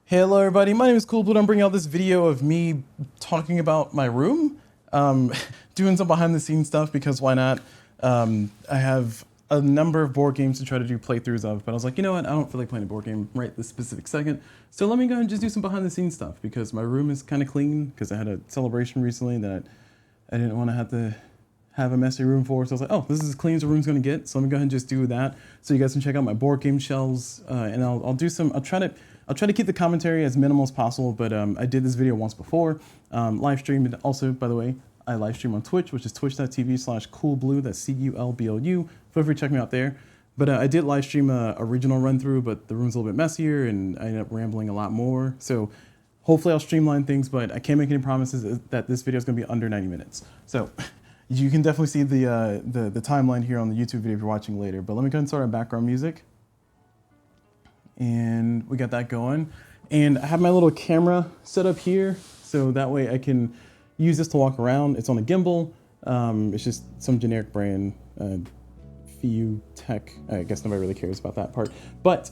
Hello everybody, my name is CulBlu. I'm bringing out this video of me talking about my room, doing some behind the scenes stuff because why not? I have a number of board games to try to do playthroughs of, but I was like, you know what, I don't feel like playing a board game right this specific second, so let me go and just do some behind the scenes stuff because my room is kind of clean because I had a celebration recently that I didn't want to have a messy room for, so I was like, oh, this is as clean as a room's gonna get, so let me go ahead and just do that so you guys can check out my board game shelves, and I'll try to keep the commentary as minimal as possible, but I did this video once before, live streamed. Also, by the way, I live stream on Twitch, which is twitch.tv/CulBlu, that's CULBLU. Feel free to check me out there. But I did live stream a original run through, but the room's a little bit messier and I ended up rambling a lot more. So hopefully I'll streamline things, but I can't make any promises that this video is gonna be under 90 minutes. So you can definitely see the timeline here on the YouTube video if you're watching later. But let me go ahead and start our background music. And we got that going. And I have my little camera set up here, so that way I can use this to walk around. It's on a gimbal. It's just some generic brand, FIU Tech. I guess nobody really cares about that part. But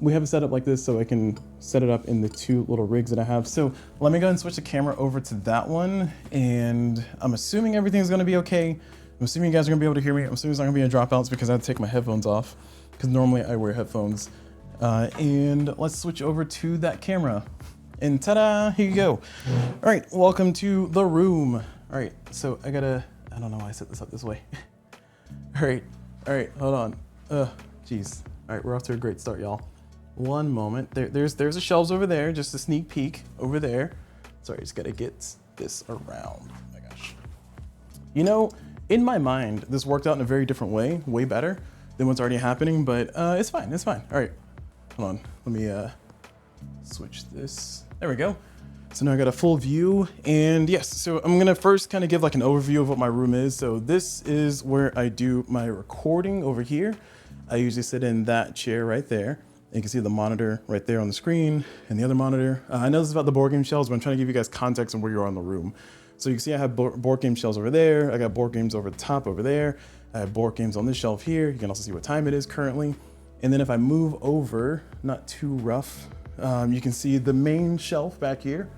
we have it set up like this so I can set it up in the two little rigs that I have. So let me go ahead and switch the camera over to that one. And I'm assuming everything's gonna be okay. I'm assuming you guys are gonna be able to hear me. I'm assuming it's not gonna be any dropouts because I had to take my headphones off because normally I wear headphones. And let's switch over to that camera. And ta-da, here you go. All right, welcome to the room. All right, so I don't know why I set this up this way. All right, hold on. Jeez. All right, we're off to a great start, y'all. One moment. There's the shelves over there, just a sneak peek over there. Sorry, just gotta get this around. Oh my gosh. You know, in my mind, this worked out in a very different way better than what's already happening, but it's fine. All right. Hold on, let me switch this. There we go. So now I got a full view, and yes, so I'm gonna first kind of give like an overview of what my room is. So this is where I do my recording over here. I usually sit in that chair right there. And you can see the monitor right there on the screen, and the other monitor. I know this is about the board game shelves, but I'm trying to give you guys context on where you are in the room. So you can see I have board game shelves over there. I got board games over the top over there. I have board games on this shelf here. You can also see what time it is currently. And then if I move over, not too rough, you can see the main shelf back here.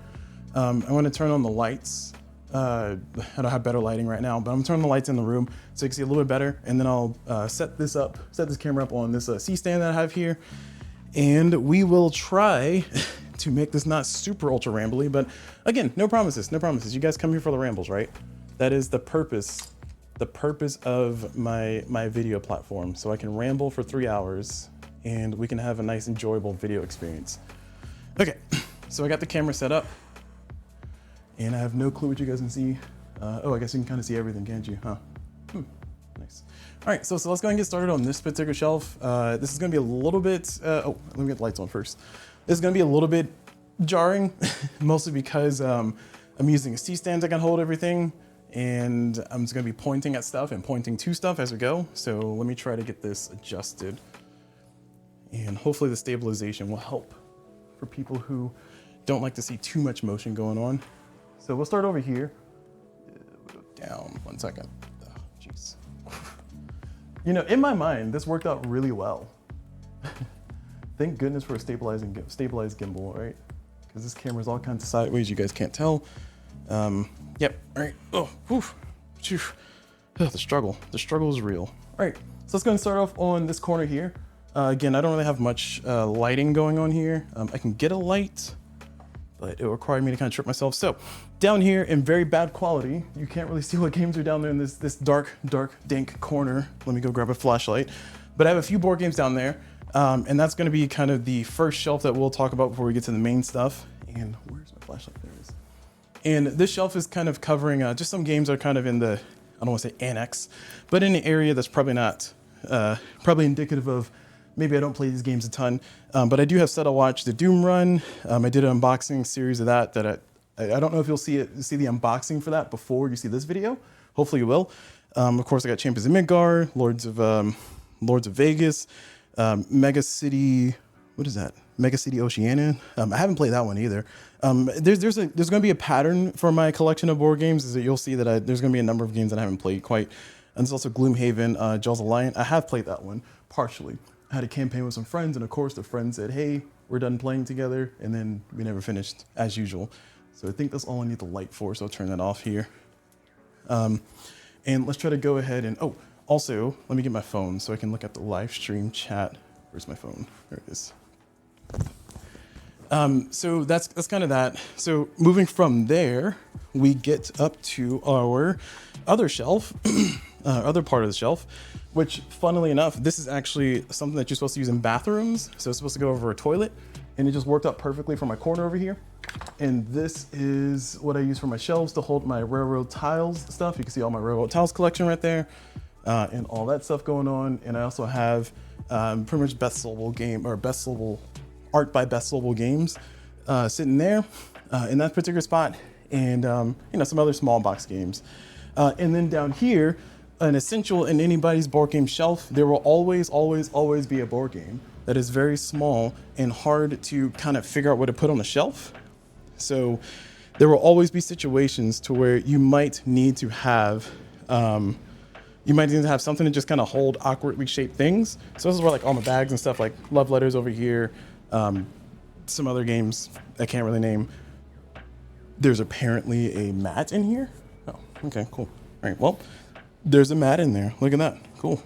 I'm gonna turn on the lights. I don't have better lighting right now, but I'm turning the lights in the room so you can see a little bit better. And then I'll set this camera up on this C-stand that I have here. And we will try to make this not super ultra rambly, but again, no promises. You guys come here for the rambles, right? That is the purpose of my video platform, so I can ramble for 3 hours and we can have a nice enjoyable video experience. Okay, so I got the camera set up and I have no clue what you guys can see. Oh, I guess you can kind of see everything, can't you? Huh? Nice. All right, so let's go ahead and get started on this particular shelf. This is gonna be a little bit, let me get the lights on first. This is gonna be a little bit jarring, mostly because I'm using a C-stand that can hold everything. And I'm just gonna be pointing at stuff and pointing to stuff as we go. So let me try to get this adjusted. And hopefully the stabilization will help for people who don't like to see too much motion going on. So we'll start over here. Down, 1 second. Oh, jeez. You know, in my mind, this worked out really well. Thank goodness for a stabilized gimbal, right? Because this camera's all kinds of sideways, you guys can't tell. Yep, all right, oh, whew. The struggle is real. All right, so let's go and start off on this corner here. Again, I don't really have much lighting going on here. I can get a light, but it required me to kind of trip myself. So down here in very bad quality, you can't really see what games are down there in this dark, dank corner. Let me go grab a flashlight. But I have a few board games down there, and that's gonna be kind of the first shelf that we'll talk about before we get to the main stuff. And where's my flashlight? There it is. And this shelf is kind of covering just some games that are kind of in the, I don't want to say annex, but in an area that's probably not, probably indicative of maybe I don't play these games a ton. But I do have set to watch the Doom run. I did an unboxing series of that I don't know if you'll see the unboxing for that before you see this video. Hopefully you will. Of course, I got Champions of Midgar, Lords of Vegas, Mega City, what is that? Mega City Oceania. I haven't played that one either. There's going to be a pattern for my collection of board games, is that you'll see that there's going to be a number of games that I haven't played quite. And there's also Gloomhaven, Jaws of Lion. I have played that one partially. I had a campaign with some friends, and of course the friend said, hey, we're done playing together, and then we never finished as usual. So I think that's all I need the light for, so I'll turn that off here. And let's try to go ahead and, oh, also, let me get my phone so I can look at the live stream chat. Where's my phone? There it is. So that's kind of that. So moving from there, we get up to our other shelf, other part of the shelf, which funnily enough, this is actually something that you're supposed to use in bathrooms. So it's supposed to go over a toilet, and it just worked out perfectly for my corner over here. And this is what I use for my shelves to hold my railroad tiles stuff. You can see all my railroad tiles collection right there, and all that stuff going on. And I also have pretty much best sellable game, or best sellable art by best sellable games sitting there in that particular spot, and you know, some other small box games. And then down here, an essential in anybody's board game shelf, there will always be a board game that is very small and hard to kind of figure out what to put on the shelf. So there will always be situations to where you might need to have something to just kind of hold awkwardly shaped things. So this is where like all my bags and stuff, like love letters over here, some other games I can't really name. There's apparently a mat in here. Oh, okay, cool. All right, well, there's a mat in there. Look at that, cool.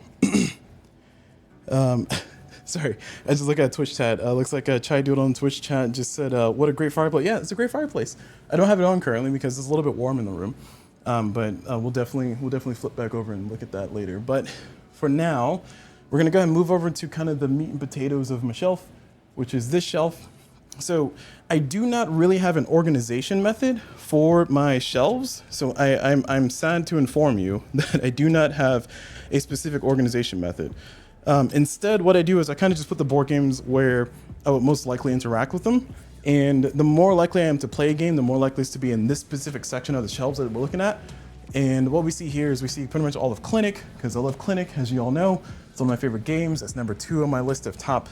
Sorry, I just look at Twitch chat. Looks like Chai Doodle on Twitch chat just said, what a great fireplace. Yeah, it's a great fireplace. I don't have it on currently because it's a little bit warm in the room. But we'll definitely flip back over and look at that later. But for now, we're gonna go ahead and move over to kind of the meat and potatoes of my shelf, which is this shelf. So I do not really have an organization method for my shelves. So I'm sad to inform you that I do not have a specific organization method. Instead, what I do is I kind of just put the board games where I would most likely interact with them. And the more likely I am to play a game, the more likely it's to be in this specific section of the shelves that we're looking at. And what we see here is we see pretty much all of Clinic, because I love Clinic, as you all know. It's one of my favorite games. That's number 2 on my list of top,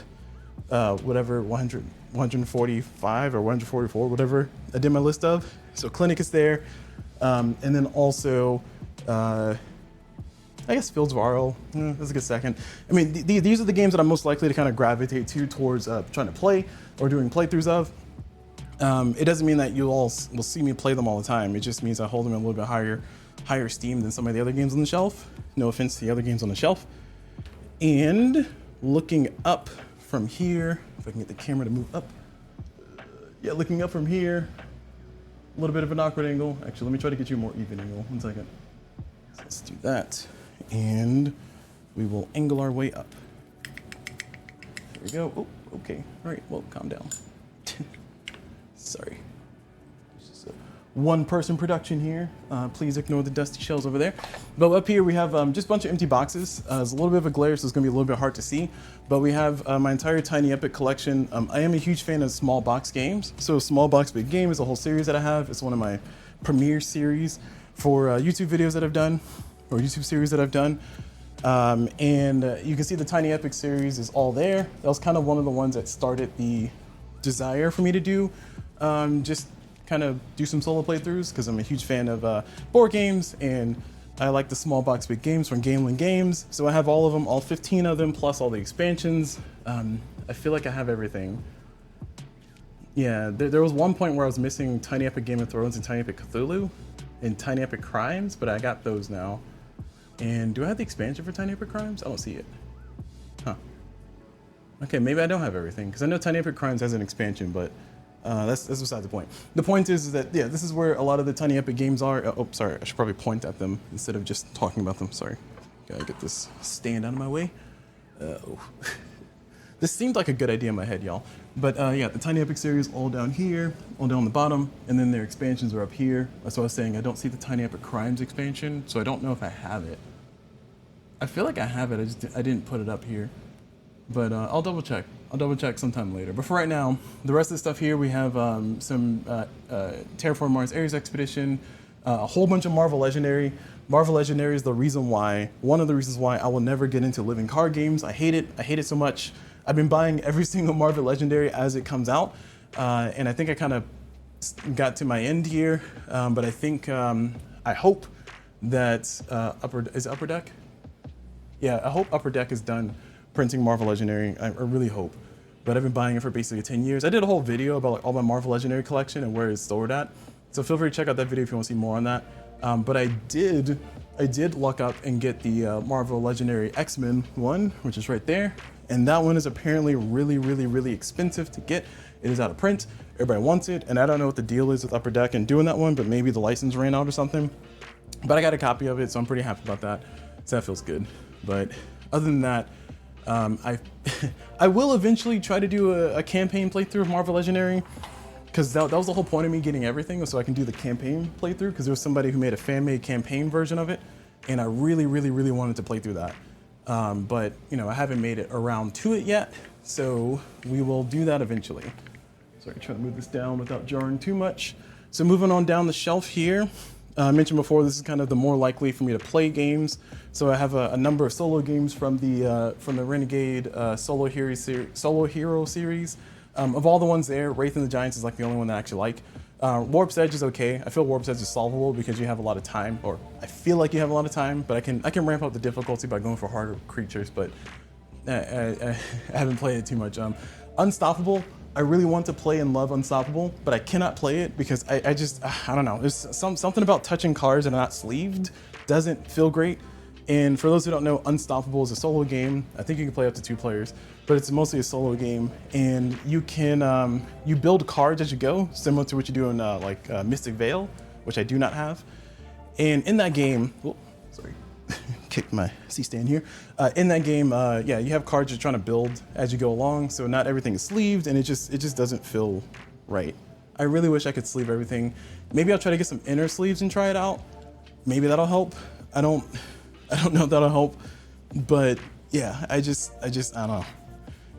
145 or 144, whatever I did my list of. So Clinic is there. And then also, I guess Fields of Arle, that's a good second. I mean, these are the games that I'm most likely to kind of gravitate towards trying to play or doing playthroughs of. It doesn't mean that you all will see me play them all the time. It just means I hold them in a little bit higher steam than some of the other games on the shelf. No offense to the other games on the shelf. And looking up from here, if I can get the camera to move up. Yeah, looking up from here, a little bit of an awkward angle. Actually, let me try to get you a more even angle. 1 second. So let's do that. And we will angle our way up. There we go. Oh, okay. All right, well, calm down. Sorry. It's just a one-person production here. Please ignore the dusty shells over there. But up here we have just a bunch of empty boxes. There's a little bit of a glare, so it's gonna be a little bit hard to see. But we have my entire Tiny Epic collection. I am a huge fan of small box games. So Small Box Big Game is a whole series that I have. It's one of my premiere series for YouTube videos that I've done, or YouTube series that I've done. And you can see the Tiny Epic series is all there. That was kind of one of the ones that started the desire for me to do, just kind of do some solo playthroughs, because I'm a huge fan of board games, and I like the Small Box Big Games from Gamelin Games. So I have all of them, all 15 of them, plus all the expansions. I feel like I have everything. Yeah, there was one point where I was missing Tiny Epic Game of Thrones and Tiny Epic Cthulhu and Tiny Epic Crimes, but I got those now. And do I have the expansion for Tiny Epic Crimes? I don't see it. Huh. Okay, maybe I don't have everything, because I know Tiny Epic Crimes has an expansion, but that's beside the point. The point is that, yeah, this is where a lot of the Tiny Epic games are. Oh, sorry, I should probably point at them instead of just talking about them. Sorry. Gotta get this stand out of my way. Oh. This seemed like a good idea in my head, y'all. But yeah, the Tiny Epic series all down here, all down the bottom, and then their expansions are up here. That's what I was saying. I don't see the Tiny Epic Crimes expansion, so I don't know if I have it. I feel like I have it, I didn't put it up here. But I'll double check. I'll double check sometime later. But for right now, the rest of the stuff here, we have some Terraform Mars Ares Expedition, a whole bunch of Marvel Legendary. Marvel Legendary is one of the reasons why I will never get into living card games. I hate it so much. I've been buying every single Marvel Legendary as it comes out, and I think I kind of got to my end here. But I think I hope that Upper Deck. Yeah, I hope Upper Deck is done printing Marvel Legendary. I really hope. But I've been buying it for basically 10 years. I did a whole video about like all my Marvel Legendary collection and where it's stored at. So feel free to check out that video if you want to see more on that. But I did luck up and get the Marvel Legendary X-Men one, which is right there. And that one is apparently really expensive to get. It is out of print. Everybody wants it. And I don't know what the deal is with Upper Deck and doing that one, but maybe the license ran out or something. But I got a copy of it, so I'm pretty happy about that. So that feels good. But other than that, I will eventually try to do a campaign playthrough of Marvel Legendary, because that was the whole point of me getting everything, so I can do the campaign playthrough, because there was somebody who made a fan-made campaign version of it, and I really wanted to play through that. But, you know, I haven't made it around to it yet, so we will do that eventually. Sorry, trying to move this down without jarring too much. So moving on down the shelf here, I mentioned before, this is kind of the more likely for me to play games. So I have a number of solo games from the Renegade Solo Hero series. Of all the ones there, Wraith and the Giants is like the only one that I actually like. Warp's Edge is okay. I feel Warp's Edge is solvable because you have a lot of time, or I feel like you have a lot of time, but I can ramp up the difficulty by going for harder creatures, but I haven't played it too much. Unstoppable, I really want to play and love Unstoppable, but I cannot play it because I don't know. There's something about touching cards that are not sleeved doesn't feel great. And for those who don't know, Unstoppable is a solo game. I think you can play up to 2 players, but it's mostly a solo game. And you can you build cards as you go, similar to what you do in Mystic Vale, which I do not have. And in that game, sorry, kicked my C-stand here. In that game, yeah, you have cards you're trying to build as you go along, so not everything is sleeved, and it just doesn't feel right. I really wish I could sleeve everything. Maybe I'll try to get some inner sleeves and try it out. Maybe that'll help. I don't know if that'll help, but yeah, I don't know.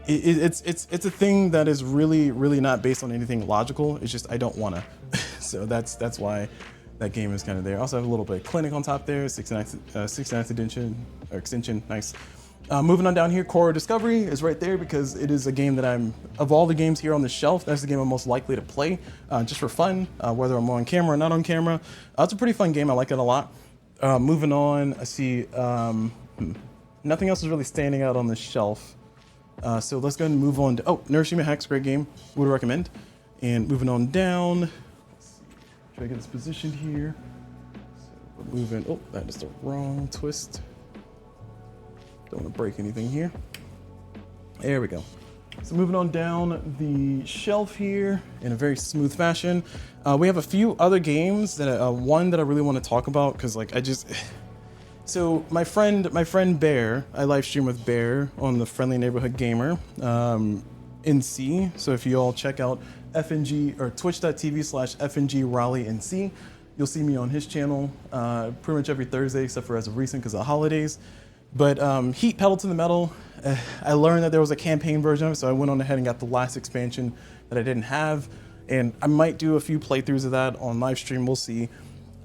It's a thing that is really not based on anything logical. It's just I don't wanna. So that's why that game is kind of there. I also have a little bit of Clinic on top there, 69th edition or extension, nice. Moving on down here, Core Discovery is right there because it is a game that of all the games here on the shelf, that's the game I'm most likely to play just for fun, whether I'm on camera or not on camera. It's a pretty fun game. I like it a lot. Moving on, I see nothing else is really standing out on the shelf. So let's go ahead and move on to, Nourishment Hacks, great game, would recommend. And moving on down, let's see, try to get this positioned here. So we're moving, that is the wrong twist. Don't want to break anything here. There we go. So moving on down the shelf here in a very smooth fashion. We have a few other games that one that I really want to talk about because so my friend Bear, I live stream with Bear on the Friendly Neighborhood Gamer NC. So if you all check out FNG or twitch.tv/FNG Raleigh NC, you'll see me on his channel pretty much every Thursday except for as of recent because of the holidays. But Heat Pedal to the Metal, I learned that there was a campaign version of it, so I went on ahead and got the last expansion that I didn't have. And I might do a few playthroughs of that on live stream, we'll see.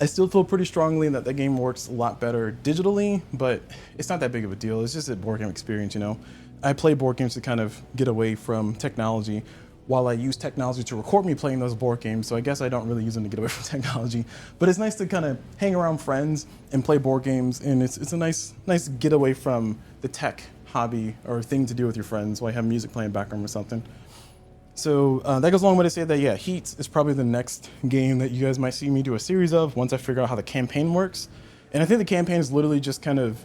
I still feel pretty strongly that game works a lot better digitally, but it's not that big of a deal. It's just a board game experience, you know. I play board games to kind of get away from technology while I use technology to record me playing those board games, so I guess I don't really use them to get away from technology. But it's nice to kind of hang around friends and play board games, and it's a nice getaway from the tech hobby or thing to do with your friends while you have music playing background or something. So that goes a long way to say that, yeah, Heat is probably the next game that you guys might see me do a series of once I figure out how the campaign works. And I think the campaign is literally just kind of,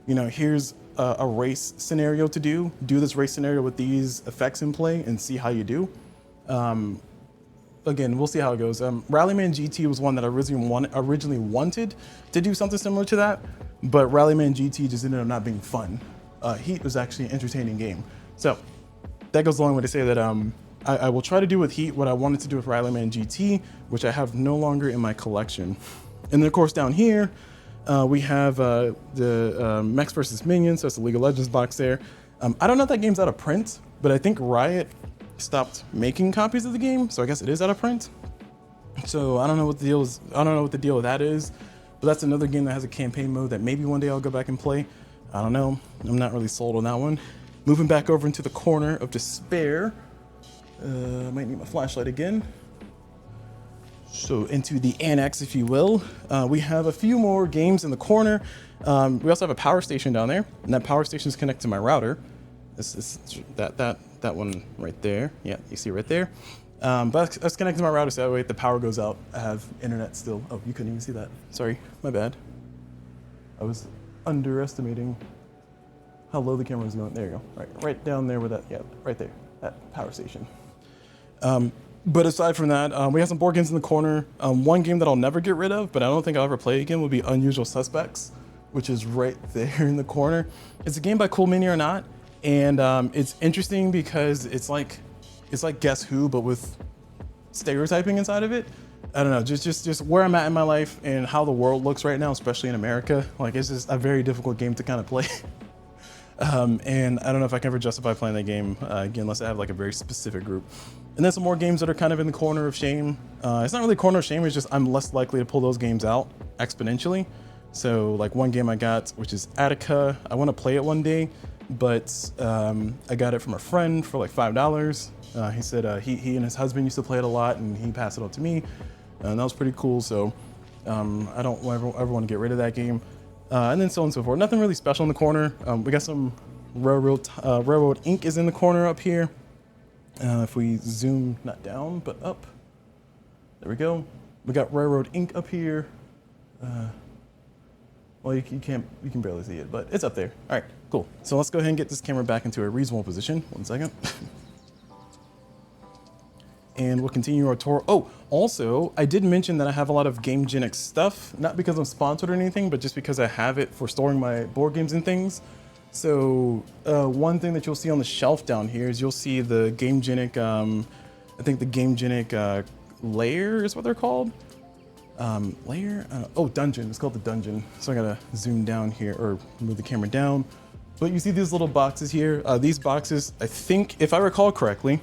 you know, here's a race scenario to do this race scenario with these effects in play and see how you do. Again, we'll see how it goes. Rallyman GT was one that I originally wanted to do something similar to that, but Rallyman GT just ended up not being fun. Heat was actually an entertaining game. So that goes a long way to say that I will try to do with Heat what I wanted to do with Rallyman GT, which I have no longer in my collection. And then of course down here, we have the Mechs vs. Minions, so it's the League of Legends box there. I don't know if that game's out of print, but I think Riot stopped making copies of the game, so I guess it is out of print. So I don't know what the deal is. I don't know what the deal with that is, but that's another game that has a campaign mode that maybe one day I'll go back and play. I don't know. I'm not really sold on that one. Moving back over into the corner of despair. Might need my flashlight again. So into the annex, if you will, we have a few more games in the corner. We also have a power station down there, and that power station is connected to my router. That one right there. Yeah, you see right there. But let's connect to my router so that way if the power goes out, I have internet still. Oh, you couldn't even see that. Sorry, my bad. I was underestimating how low the camera was going. There you go. Right down there with that. Yeah, right there. That power station. But aside from that, we have some board games in the corner. One game that I'll never get rid of, but I don't think I'll ever play again, would be Unusual Suspects, which is right there in the corner. It's a game by CulBlu or not, and it's interesting because it's like Guess Who, but with stereotyping inside of it. I don't know, just where I'm at in my life and how the world looks right now, especially in America. Like, it's just a very difficult game to kind of play. And I don't know if I can ever justify playing that game again, unless I have like a very specific group. And then some more games that are kind of in the corner of shame. It's not really a corner of shame, it's just I'm less likely to pull those games out exponentially. So like one game I got, which is Attica, I want to play it one day, but I got it from a friend for like $5. He said he and his husband used to play it a lot, and he passed it on to me, and that was pretty cool. So I don't ever want to get rid of that game. And then so on and so forth. Nothing really special in the corner. We got some Railroad Inc. is in the corner up here. If we zoom, not down, but up. There we go. We got Railroad Inc. up here. Well, you can barely see it, but it's up there. All right, cool. So let's go ahead and get this camera back into a reasonable position. 1 second. And we'll continue our tour. Oh, also, I did mention that I have a lot of GameGenic stuff, not because I'm sponsored or anything, but just because I have it for storing my board games and things. So one thing that you'll see on the shelf down here is you'll see the GameGenic, I think the GameGenic layer is what they're called. Layer? Oh, dungeon. It's called the dungeon. So I gotta zoom down here or move the camera down. But you see these little boxes here. These boxes, I think, if I recall correctly,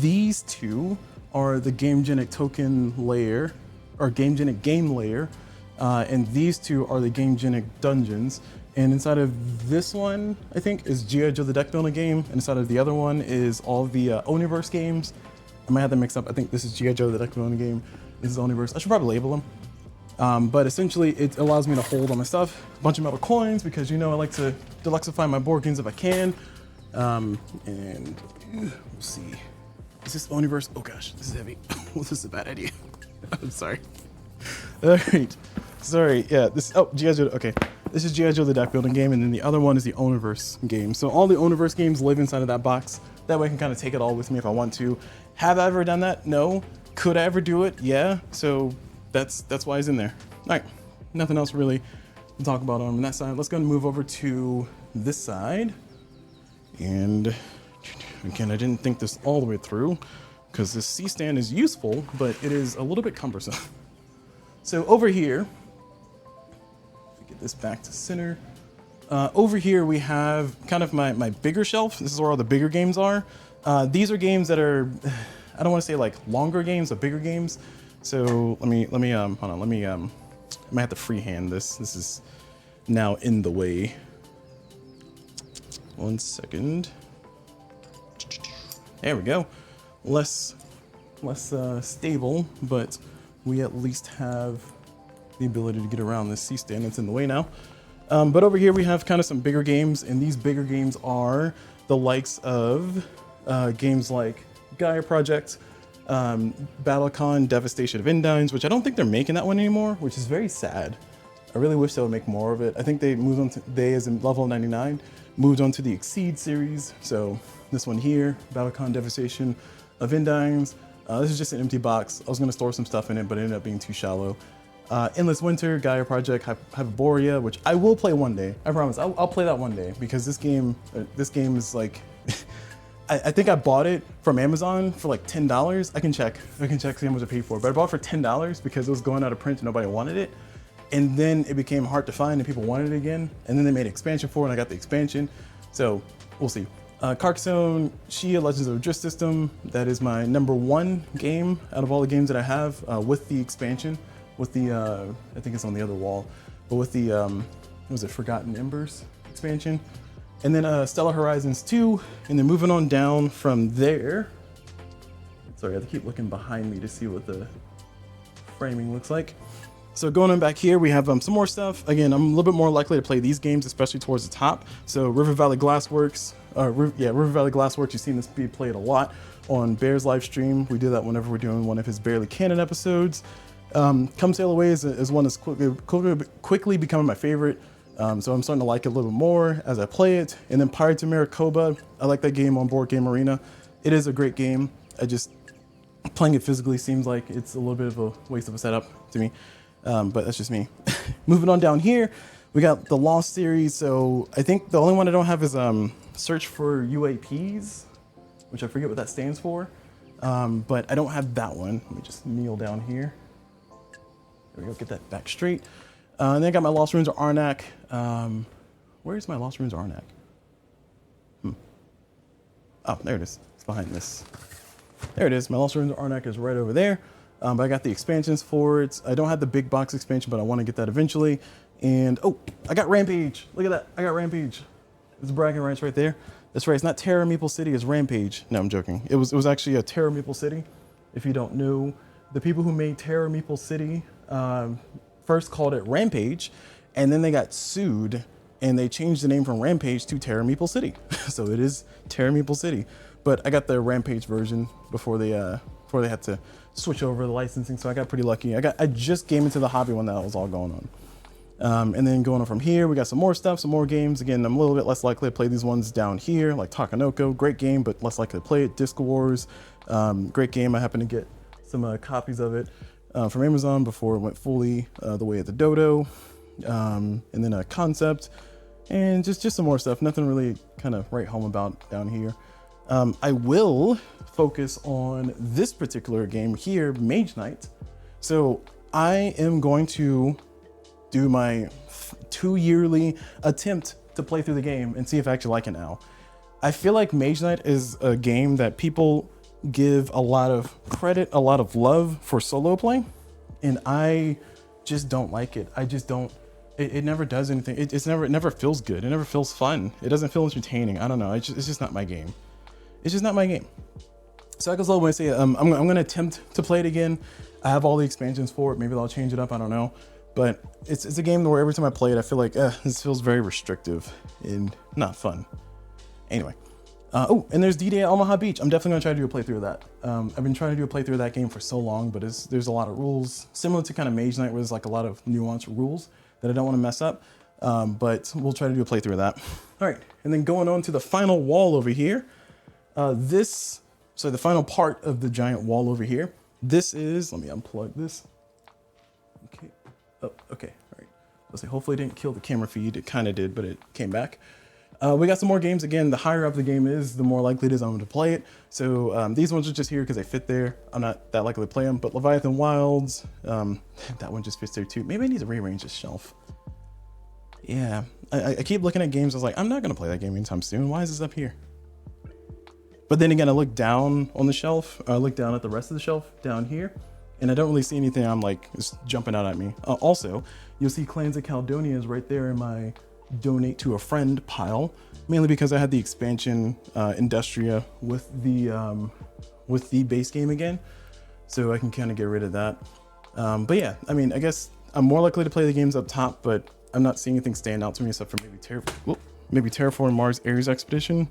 these two are the GameGenic token layer, or GameGenic game layer, and these two are the GameGenic dungeons. And inside of this one, I think, is G.I. Joe the deck building game, and inside of the other one is all the Oniverse games. I might have them mixed up. I think this is G.I. Joe the deck building game. This is Oniverse. I should probably label them. But essentially, it allows me to hold all my stuff. A bunch of metal coins, because you know I like to deluxify my board games if I can. And we'll see. Is this Oniverse? Oh gosh, this is heavy. This is a bad idea. I'm sorry. All right. Sorry, yeah, G.I. Joe, okay. This is G.I. Joe the deck building game, and then the other one is the Oniverse game. So all the Oniverse games live inside of that box. That way I can kind of take it all with me if I want to. Have I ever done that? No. Could I ever do it? Yeah. So that's why it's in there. All right, nothing else really to talk about on that side. Let's go and move over to this side. And again, I didn't think this all the way through because this C-stand is useful, but it is a little bit cumbersome. So over here, get this back to center. Over here we have kind of my bigger shelf. This is where all the bigger games are. These are games that are, I don't want to say like longer games, but bigger games. So let me hold on. I might have to freehand this. This is now in the way. 1 second. There we go. Less stable, but we at least have the ability to get around this C-stand that's in the way now. But over here we have kind of some bigger games, and these bigger games are the likes of games like Gaia Project, Battlecon, Devastation of Endines, which I don't think they're making that one anymore, which is very sad. I really wish they would make more of it. I think they moved on to, as in level 99, moved on to the Exceed series. So this one here, Battlecon, Devastation of Endines. This is just an empty box. I was gonna store some stuff in it, but it ended up being too shallow. Endless Winter, Gaia Project, Hyperborea, which I will play one day. I promise, I'll play that one day, because this game is like, I think I bought it from Amazon for like $10. I can check, see how much I paid for it, but I bought it for $10 because it was going out of print and nobody wanted it. And then it became hard to find and people wanted it again. And then they made an expansion for it and I got the expansion. So we'll see. Carcassonne, Shia, Legends of the Drift System. That is my #1 game out of all the games that I have with the expansion. With the, I think it's on the other wall, but with the, what was it, Forgotten Embers expansion. And then Stellar Horizons 2, and then moving on down from there. Sorry, I have to keep looking behind me to see what the framing looks like. So going on back here, we have some more stuff. Again, I'm a little bit more likely to play these games, especially towards the top. So River Valley Glassworks, River Valley Glassworks, you've seen this be played a lot on Bear's live stream. We do that whenever we're doing one of his Barely Canon episodes. Come Sail Away is one that's quickly becoming my favorite. So I'm starting to like it a little bit more as I play it. And then Pirates of Maricopa, I like that game on Boardgame Arena. It is a great game. Playing it physically seems like it's a little bit of a waste of a setup to me. But that's just me. Moving on down here, we got the Lost series. So I think the only one I don't have is Search for UAPs, which I forget what that stands for. But I don't have that one. Let me just kneel down here. There we go, get that back straight. And then I got my Lost Ruins of Arnak. Where's my Lost Ruins of Arnak? Oh, there it is. It's behind this. There it is. My Lost Ruins of Arnak is right over there. But I got the expansions for it. I don't have the big box expansion, but I want to get that eventually. And oh, I got Rampage. Look at that. I got Rampage. It's bragging rights right there. That's right. It's not Terra Maple City. It's Rampage. No, I'm joking. It was actually a Terra Maple City. If you don't know, the people who made Terra Maple City first called it Rampage, and then they got sued, and they changed the name from Rampage to Terra Maple City. So it is Terra Maple City. But I got the Rampage version before they had to switch over the licensing, so I got pretty lucky. I just came into the hobby when that was all going on. And then going on from here, we got some more stuff, some more games. Again, I'm a little bit less likely to play these ones down here, like Takanoko, great game, but less likely to play it. Disc Wars, great game. I happened to get some copies of it from Amazon before it went fully the way of the dodo. And then a Concept, and just some more stuff. Nothing really kind of write home about down here. I will focus on this particular game here, Mage Knight. So I am going to do my 2-yearly attempt to play through the game and see if I actually like it now. I feel like Mage Knight is a game that people give a lot of credit, a lot of love for solo play, and I just don't like it. I just don't. It never does anything. It never feels good. It never feels fun. It doesn't feel entertaining. I don't know. It's just not my game. It's just not my game. So I guess I'll say I'm going to attempt to play it again. I have all the expansions for it. Maybe I'll change it up. I don't know. But it's a game where every time I play it, I feel like this feels very restrictive and not fun. Anyway. Oh, and there's D-Day at Omaha Beach. I'm definitely going to try to do a playthrough of that. I've been trying to do a playthrough of that game for so long, but there's a lot of rules. Similar to kind of Mage Knight, where there's like a lot of nuanced rules that I don't want to mess up. But we'll try to do a playthrough of that. All right. And then going on to the final wall over here. So the final part of the giant wall over here, this is, let me unplug this. Okay. Oh, okay. All right. Let's say hopefully it didn't kill the camera feed. It kind of did, but it came back. We got some more games. Again, the higher up the game is, the more likely it is I'm going to play it. So these ones are just here because they fit there. I'm not that likely to play them, but Leviathan Wilds, that one just fits there too. Maybe I need to rearrange this shelf. Yeah, I keep looking at games. I was like, I'm not going to play that game anytime soon. Why is this up here? But then again, I look down on the shelf. I look down at the rest of the shelf down here, and I don't really see anything I'm like, it's jumping out at me. Also, you'll see Clans of Caledonia is right there in my donate to a friend pile, mainly because I had the expansion Industria with the base game again, so I can kind of get rid of that. But yeah, I mean, I guess I'm more likely to play the games up top, but I'm not seeing anything stand out to me except for maybe Terraform Mars Ares Expedition,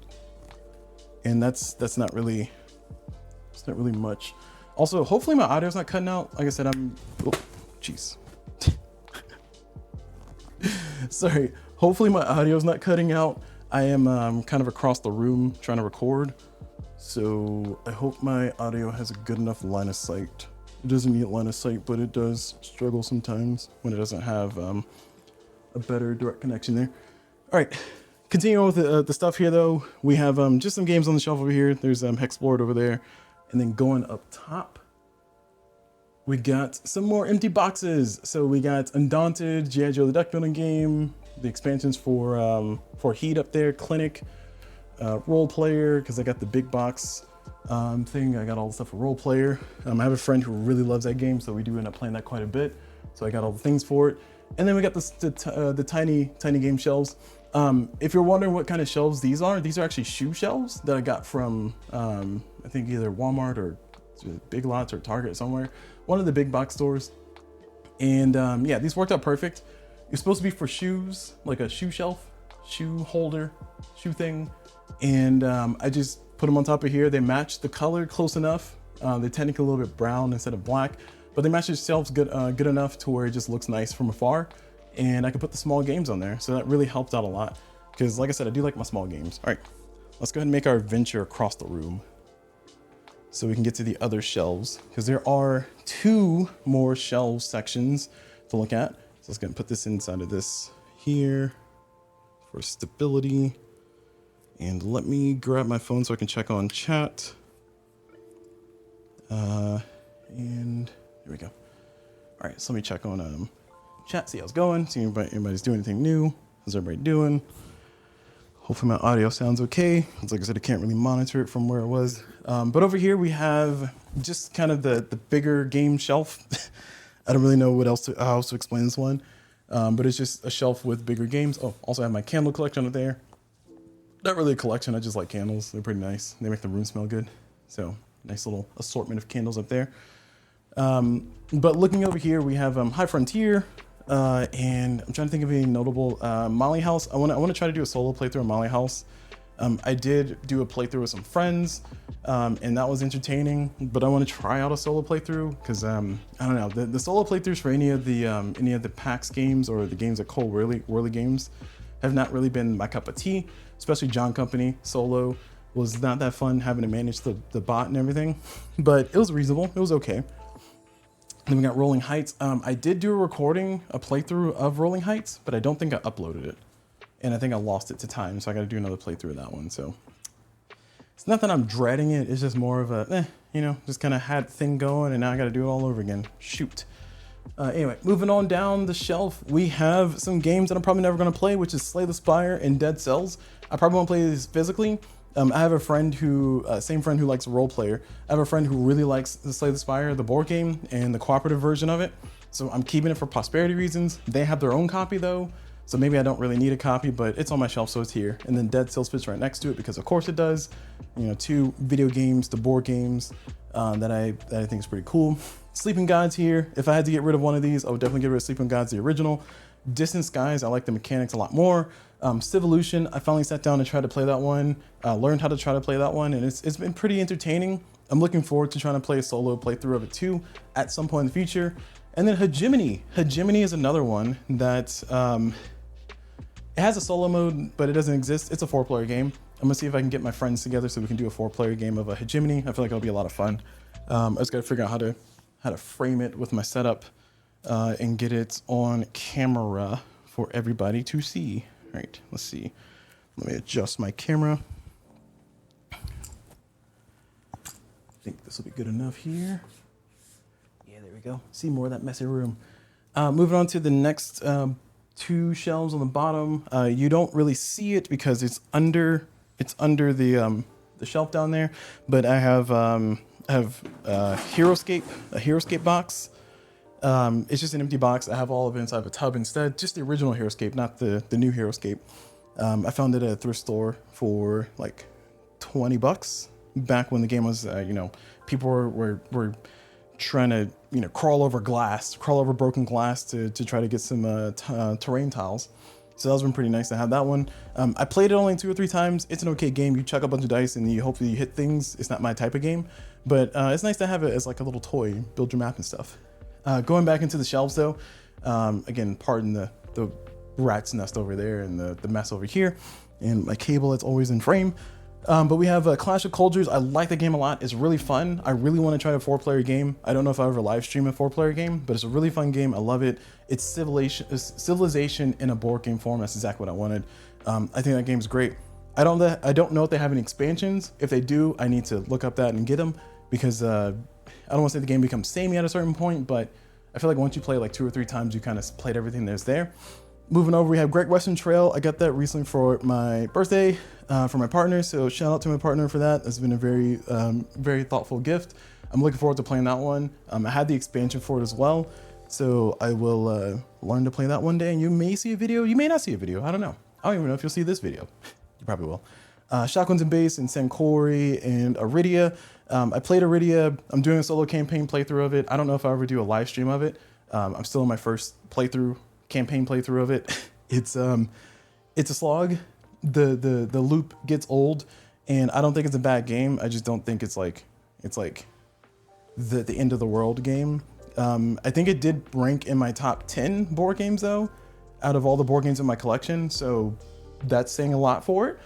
and that's not really, it's not really much. Also, hopefully my audio's not cutting out. Like I said, jeez. Sorry. Hopefully my audio's not cutting out. I am kind of across the room trying to record, so I hope my audio has a good enough line of sight. It doesn't need line of sight, but it does struggle sometimes when it doesn't have a better direct connection there. All right, continuing with the stuff here though, we have just some games on the shelf over here. There's Hexplored over there, and then going up top, we got some more empty boxes. So we got Undaunted, G.I. Joe the deck building game, the expansions for Heat up there, Clinic, Role Player, because I got the big box thing. I got all the stuff for Role Player. I have a friend who really loves that game, so we do end up playing that quite a bit. So I got all the things for it. And then we got the tiny game shelves. If you're wondering what kind of shelves these are actually shoe shelves that I got from I think either Walmart or Big Lots or Target somewhere, one of the big box stores. And yeah, these worked out perfect. It's supposed to be for shoes, like a shoe shelf, shoe holder, shoe thing. And I just put them on top of here. They match the color close enough. They're technically a little bit brown instead of black, but they match the shelves good enough to where it just looks nice from afar. And I could put the small games on there. So that really helped out a lot. Because like I said, I do like my small games. All right, let's go ahead and make our venture across the room so we can get to the other shelves, because there are 2 more shelf sections to look at. So let's go ahead and put this inside of this here for stability. And let me grab my phone so I can check on chat. And here we go. All right, so let me check on chat, see how it's going, see if anybody's doing anything new. How's everybody doing? Hopefully my audio sounds okay. It's like I said, I can't really monitor it from where it was. But over here we have just kind of the bigger game shelf. I don't really know how else to explain this one. But it's just a shelf with bigger games. Oh, also I have my candle collection up there. Not really a collection, I just like candles. They're pretty nice. They make the room smell good. So nice little assortment of candles up there. But looking over here, we have High Frontier. And I'm trying to think of any notable Molly House. I want to try to do a solo playthrough of Molly House. I did do a playthrough with some friends, and that was entertaining. But I want to try out a solo playthrough because I don't know, the solo playthroughs for any of the PAX games or the games that CulBlu games have not really been my cup of tea. Especially John Company solo was not that fun having to manage the bot and everything, but it was reasonable. It was okay. Then we got Rolling Heights. I did do a playthrough of Rolling Heights, but I don't think I uploaded it. And I think I lost it to time, so I gotta do another playthrough of that one. So it's not that I'm dreading it, it's just more of a, just kind of had thing going and now I gotta do it all over again. Shoot. Anyway, moving on down the shelf, we have some games that I'm probably never gonna play, which is Slay the Spire and Dead Cells. I probably won't play these physically. I have a friend who, same friend who likes role player. I have a friend who really likes the Slay the Spire, the board game, and the cooperative version of it. So I'm keeping it for prosperity reasons. They have their own copy though, so maybe I don't really need a copy, but it's on my shelf, so it's here. And then Dead Cells fits right next to it because of course it does. 2 video games, the board games that I think is pretty cool. Sleeping Gods here. If I had to get rid of one of these, I would definitely get rid of Sleeping Gods, the original. Distant Skies, I like the mechanics a lot more. Civolution, I finally sat down and tried to play that one, learned how to try to play that one, and it's been pretty entertaining. I'm looking forward to trying to play a solo playthrough of it too at some point in the future. And then Hegemony. Hegemony is another one that it has a solo mode, but it doesn't exist. It's a 4-player game. I'm gonna see if I can get my friends together so we can do a 4-player game of a Hegemony. I feel like it'll be a lot of fun. I just gotta figure out how to frame it with my setup and get it on camera for everybody to see. All right, let's see. Let me adjust my camera. I think this will be good enough here. Yeah, there we go. See more of that messy room. Moving on to the next 2 shelves on the bottom. You don't really see it because it's under the shelf down there. But I have a HeroScape box. It's just an empty box. I have all of it inside of a tub instead. Just the original HeroScape, not the new HeroScape. I found it at a thrift store for like $20 back when the game was, people were trying to, crawl over broken glass to try to get some terrain tiles. So that's been pretty nice to have that one. I played it only 2 or 3 times. It's an okay game. You chuck a bunch of dice and hopefully you hit things. It's not my type of game, but it's nice to have it as like a little toy, build your map and stuff. Going back into the shelves though, again, pardon the rat's nest over there and the mess over here, and my cable that's always in frame. But we have Clash of Cultures. I like the game a lot. It's really fun. I really want to try a 4-player game. I don't know if I'll ever live stream a 4-player game, but it's a really fun game. I love it. It's civilization in a board game form. That's exactly what I wanted. I think that game's great. I don't know if they have any expansions. If they do, I need to look up that and get them because I don't want to say the game becomes samey at a certain point, but I feel like once you play like 2 or 3 times, you kind of played everything that's there. Moving over, we have Great Western Trail. I got that recently for my birthday for my partner, so shout out to my partner for that. That's been a very, very thoughtful gift. I'm looking forward to playing that one. I had the expansion for it as well, so I will learn to play that one day, and you may see a video, you may not see a video, I don't know. I don't even know if you'll see this video. You probably will. Shotguns and Base and Sancori and Iridia. I played Iridia. I'm doing a solo campaign playthrough of it. I don't know if I ever do a live stream of it. I'm still in my first campaign playthrough of it. It's a slog. The loop gets old, and I don't think it's a bad game. I just don't think it's like the end of the world game. I think it did rank in my top 10 board games though, out of all the board games in my collection. So that's saying a lot for it.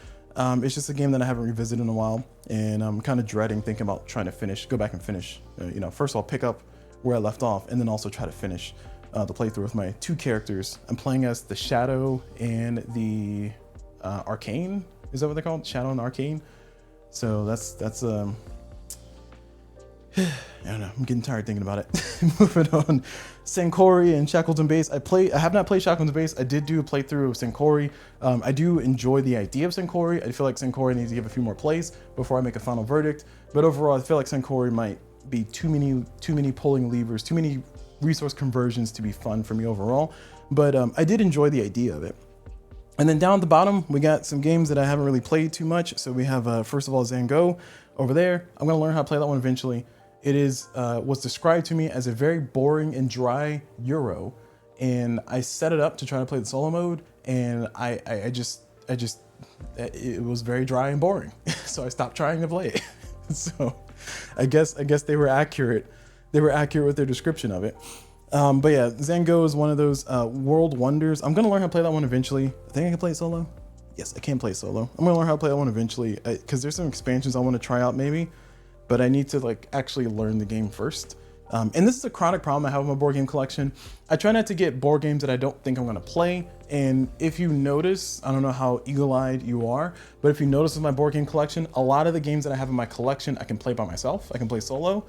It's just a game that I haven't revisited in a while, and I'm kind of dreading thinking about trying to go back and finish. First of all, pick up where I left off, and then also try to finish the playthrough with my 2 characters. I'm playing as the Shadow and the Arcane. Is that what they're called? Shadow and Arcane. So that's I don't know. I'm getting tired thinking about it. Moving on, Sankori and Shackleton Base. I have not played Shackleton Base. I did do a playthrough of Sankori. I do enjoy the idea of Sankori. I feel like Sankori needs to give a few more plays before I make a final verdict. But overall, I feel like Sankori might be too many pulling levers, too many resource conversions to be fun for me overall. But I did enjoy the idea of it. And then down at the bottom, we got some games that I haven't really played too much. So we have, first of all, Zango over there. I'm gonna learn how to play that one eventually. It was described to me as a very boring and dry Euro. And I set it up to try to play the solo mode, and it was very dry and boring. So I stopped trying to play it. So I guess they were accurate. They were accurate with their description of it. But yeah, Zango is one of those world wonders. I'm gonna learn how to play that one eventually. I think I can play it solo. Yes, I can play solo. I'm gonna learn how to play that one eventually, because there's some expansions I want to try out maybe, but I need to actually learn the game first. And this is a chronic problem I have with my board game collection. I try not to get board games that I don't think I'm gonna play. And if you notice, I don't know how eagle-eyed you are, but if you notice with my board game collection, a lot of the games that I have in my collection, I can play by myself. I can play solo.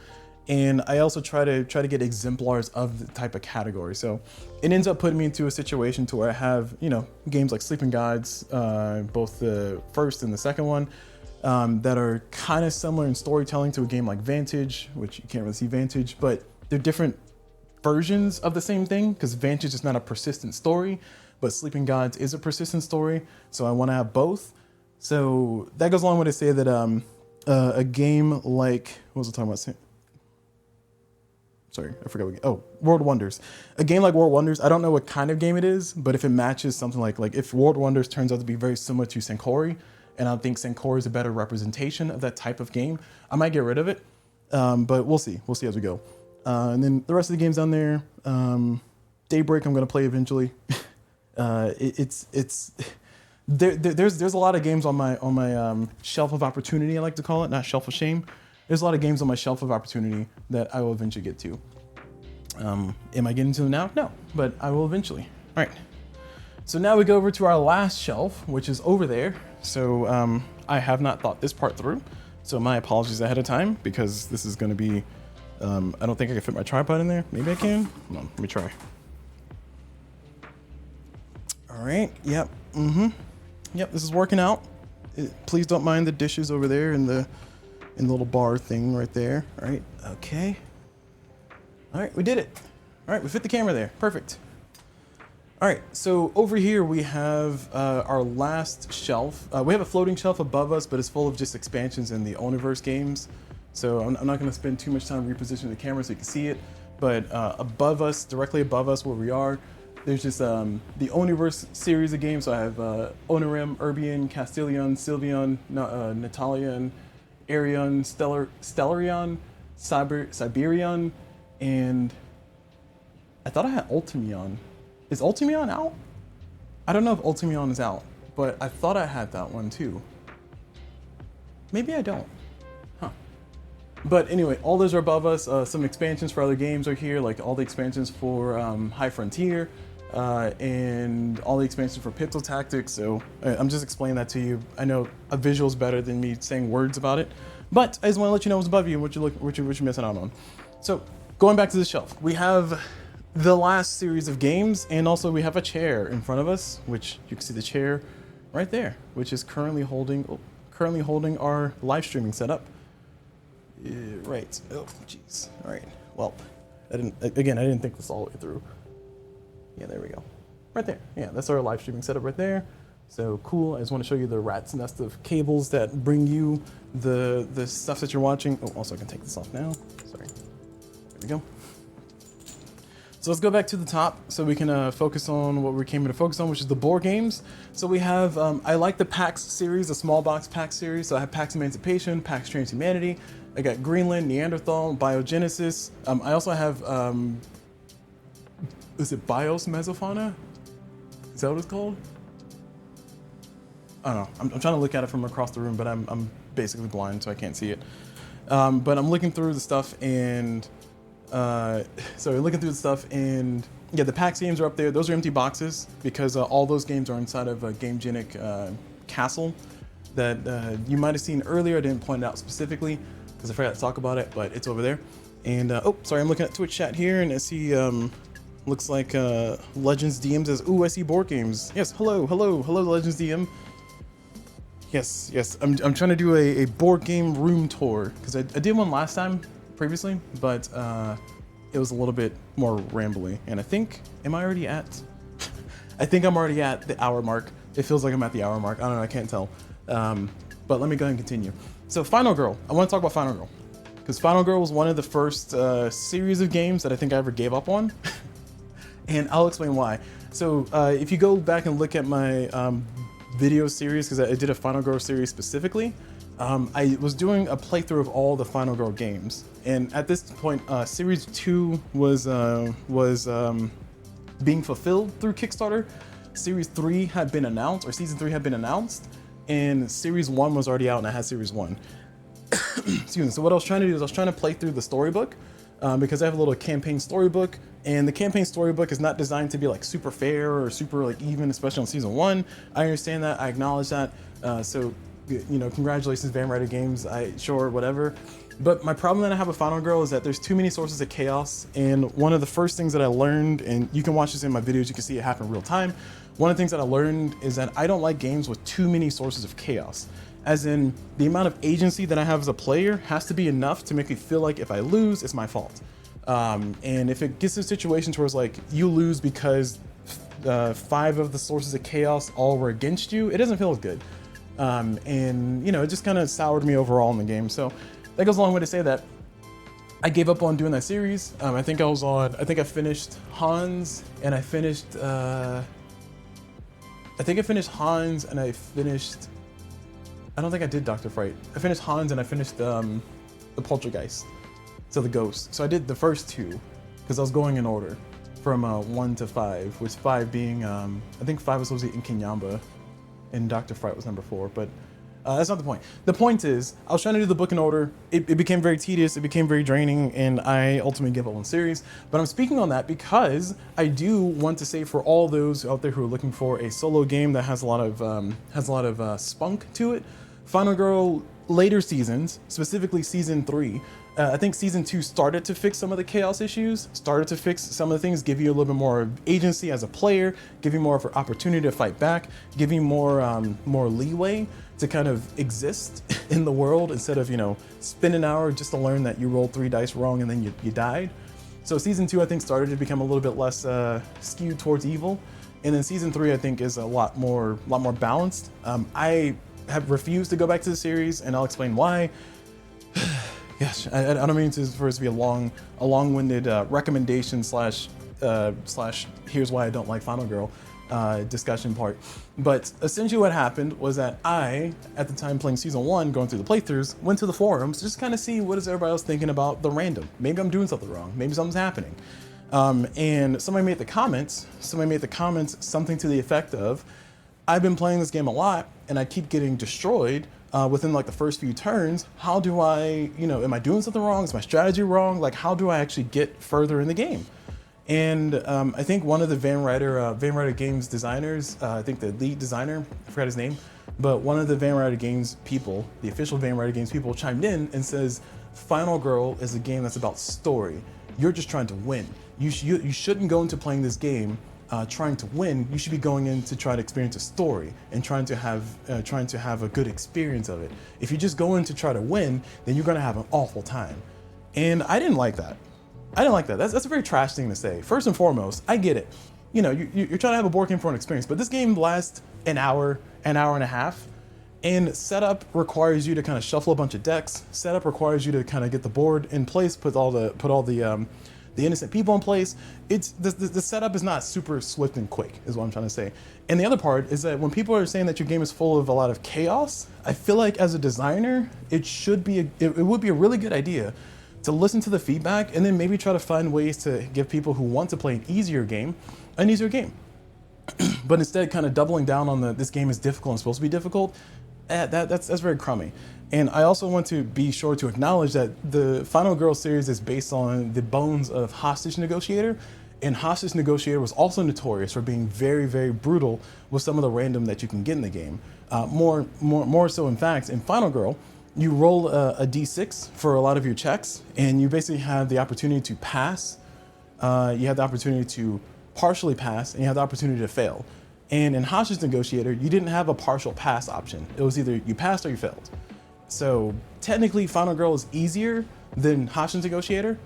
And I also try to get exemplars of the type of category. So it ends up putting me into a situation to where I have, games like Sleeping Gods, both the first and the second one, that are kind of similar in storytelling to a game like Vantage, which you can't really see Vantage, but they're different versions of the same thing, because Vantage is not a persistent story, but Sleeping Gods is a persistent story. So I want to have both. So that goes along with to say that a game like, what was I talking about? Sorry, I forgot World Wonders. A game like World Wonders, I don't know what kind of game it is, but if it matches something like if World Wonders turns out to be very similar to Sankori, and I think Sankori is a better representation of that type of game, I might get rid of it. But we'll see. We'll see as we go. And then the rest of the games down there, Daybreak I'm going to play eventually. There's a lot of games on my shelf of opportunity, I like to call it, not shelf of shame. There's a lot of games on my shelf of opportunity that I will eventually get to. Am I getting to them now? No, but I will eventually. All right. So now we go over to our last shelf, which is over there. So I have not thought this part through. So my apologies ahead of time, because this is going to be, I don't think I can fit my tripod in there. Maybe I can. Hold on, let me try. All right. Yep. Yep. This is working out. Please don't mind the dishes over there and the little bar thing right there. All right. Okay. All right. We did it. All right. We fit the camera there. Perfect. All right. So over here we have our last shelf. We have a floating shelf above us, but it's full of just expansions in the Oniverse games. So I'm not going to spend too much time repositioning the camera so you can see it. But above us, directly above us where we are, there's just the Oniverse series of games. So I have Onirim, Urbion, Castilion, Sylvion, Natalion, Arion, Stellarion, Siberion, and I thought I had Ultimion. Is Ultimion out? I don't know if Ultimion is out, but I thought I had that one too. Maybe I don't. Huh. But anyway, all those are above us. Some expansions for other games are here, like all the expansions for High Frontier, and all the expansions for Pixel Tactics. So I'm just explaining that to you. I know a visual is better than me saying words about it, but I just want to let you know what's above you and what you're missing out on. So going back to the shelf, we have the last series of games, and also we have a chair in front of us, which you can see the chair right there, which is currently holding our live streaming setup. Right. Oh, jeez. All right. Well, I didn't think this all the way through. Yeah, there we go. Right there. Yeah, that's our live streaming setup right there. So cool. I just want to show you the rat's nest of cables that bring you the stuff that you're watching. Oh, also I can take this off now. Sorry. There we go. So let's go back to the top so we can focus on what we came here to focus on, which is the board games. So we have, I like the PAX series, the small box PAX series. So I have PAX Emancipation, PAX Transhumanity. I got Greenland, Neanderthal, Biogenesis. I also have, is it Bios Mesofauna? Is that what it's called? I don't know. I'm trying to look at it from across the room, but I'm basically blind, so I can't see it. But I'm looking through the stuff and, yeah, the PAX games are up there. Those are empty boxes because all those games are inside of a GameGenic castle that you might have seen earlier. I didn't point it out specifically because I forgot to talk about it, but it's over there. And, oh, sorry, I'm looking at Twitch chat here and I see, looks like Legends DM says, ooh, I see board games. Yes, hello, Legends DM. Yes, I'm trying to do a board game room tour because I did one last time previously, but it was a little bit more rambly. And I think, am I already at? I think I'm already at the hour mark. It feels like I'm at the hour mark. I don't know, I can't tell. But let me go ahead and continue. So Final Girl, I want to talk about Final Girl because Final Girl was one of the first series of games that I think I ever gave up on. And I'll explain why. So if you go back and look at my video series, because I did a Final Girl series specifically, I was doing a playthrough of all the Final Girl games. And at this point, Series 2 was being fulfilled through Kickstarter. Series 3 had been announced, or Season 3 had been announced, and Series 1 was already out and I had Series 1. Excuse me. So what I was trying to do is I was trying to play through the storybook because I have a little campaign storybook, and the campaign storybook is not designed to be like super fair or super like even, especially on Season 1. I understand that, I acknowledge that. So, you know, congratulations, Van Ryder Games, sure, whatever. But my problem that I have with Final Girl is that there's too many sources of chaos, and one of the first things that I learned, and you can watch this in my videos, you can see it happen in real time. One of the things that I learned is that I don't like games with too many sources of chaos. As in, the amount of agency that I have as a player has to be enough to make me feel like if I lose, it's my fault. And if it gets to situations where it's like, you lose because 5 of the sources of chaos all were against you, it doesn't feel as good. And, you know, it just kind of soured me overall in the game. So that goes a long way to say that I gave up on doing that series. I think I finished Hans, and I finished, I don't think I did Dr. Fright. I finished Hans and I finished the Poltergeist, so the Ghost. So I did the first 2 because I was going in order from 1 to 5, with 5 being, I think 5 was supposed to be in Kinyamba and Dr. Fright was number 4, but that's not the point. The point is, I was trying to do the book in order. It became very tedious, it became very draining, and I ultimately gave up on the series. But I'm speaking on that because I do want to say for all those out there who are looking for a solo game that has a lot of spunk to it, Final Girl later seasons, specifically Season 3, I think Season 2 started to fix some of the chaos issues, started to fix some of the things, give you a little bit more agency as a player, give you more of an opportunity to fight back, give you more leeway to kind of exist in the world instead of, you know, spend an hour just to learn that you rolled 3 dice wrong and then you died. So Season 2, I think, started to become a little bit less skewed towards evil. And then Season 3, I think, is a lot more balanced. I have refused to go back to the series, and I'll explain why. Yes, I don't mean for it to be a long-winded recommendation slash here's why I don't like Final Girl discussion part. But essentially what happened was that I, at the time playing Season 1, going through the playthroughs, went to the forums just kind of see what is everybody else thinking about the random. Maybe I'm doing something wrong. Maybe something's happening. And somebody made the comments something to the effect of, I've been playing this game a lot and I keep getting destroyed within like the first few turns. How do I, you know, am I doing something wrong? Is my strategy wrong? Like, how do I actually get further in the game? And I think one of the Van Ryder Games designers, I think the lead designer, I forgot his name, but one of the Van Ryder Games people, the official Van Ryder Games people, chimed in and says, Final Girl is a game that's about story. You're just trying to win. You shouldn't go into playing this game trying to win. You should be going in to try to experience a story and trying to have a good experience of it. If you just go in to try to win, then you're gonna have an awful time. And I didn't like that. That's a very trash thing to say. First and foremost, I get it. You know, you're trying to have a board game for an experience, but this game lasts an hour and a half, and setup requires you to kind of shuffle a bunch of decks. Setup requires you to kind of get the board in place, put all the the innocent people in place. It's the setup is not super swift and quick, is what I'm trying to say. And the other part is that when people are saying that your game is full of a lot of chaos, I feel like as a designer, it would be a really good idea to listen to the feedback and then maybe try to find ways to give people who want to play an easier game. But instead kind of doubling down on this game is difficult and supposed to be difficult, that's very crummy. And I also want to be sure to acknowledge that the Final Girl series is based on the bones of Hostage Negotiator, and Hostage Negotiator was also notorious for being very, very brutal with some of the random that you can get in the game. More so, in fact, in Final Girl, you roll a d6 for a lot of your checks, and you basically have the opportunity to pass, you have the opportunity to partially pass, and you have the opportunity to fail. And in Hostage Negotiator, you didn't have a partial pass option. It was either you passed or you failed. So technically Final Girl is easier than Hostage Negotiator,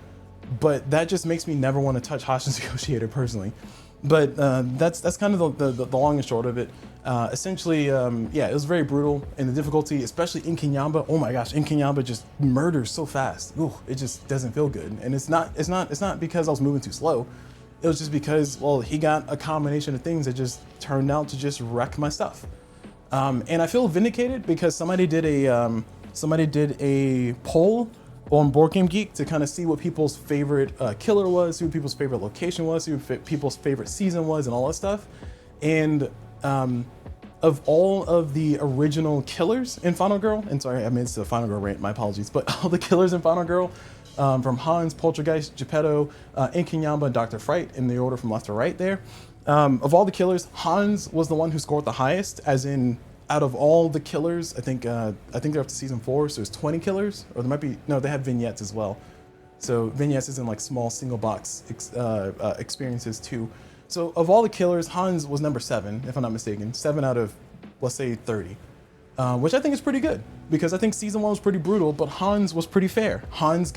but that just makes me never want to touch Hostage Negotiator personally. But that's kind of the long and short of it. Essentially, yeah, it was very brutal, and the difficulty, especially in Kinyamba. Oh my gosh, in Kinyamba just murders so fast. Ooh, it just doesn't feel good. And it's not because I was moving too slow. It was just because, well, he got a combination of things that just turned out to just wreck my stuff. And I feel vindicated because somebody did a poll on Boardgame Geek to kind of see what people's favorite killer was, who people's favorite location was, who people's favorite season was, and all that stuff. And of all of the original killers in Final Girl, and sorry, I made this a Final Girl rant, my apologies, but all the killers in Final Girl, from Hans, Poltergeist, Geppetto, Inkinyamba, and Dr. Fright, in the order from left to right there. Of all the killers, Hans was the one who scored the highest, as in, out of all the killers, I think they're up to season 4, so there's 20 killers, or there might be, no, they have vignettes as well. So vignettes is in like small single box experiences too. So of all the killers, Hans was number 7, if I'm not mistaken, 7 out of, let's say, 30. Which I think is pretty good, because I think season 1 was pretty brutal, but Hans was pretty fair. Hans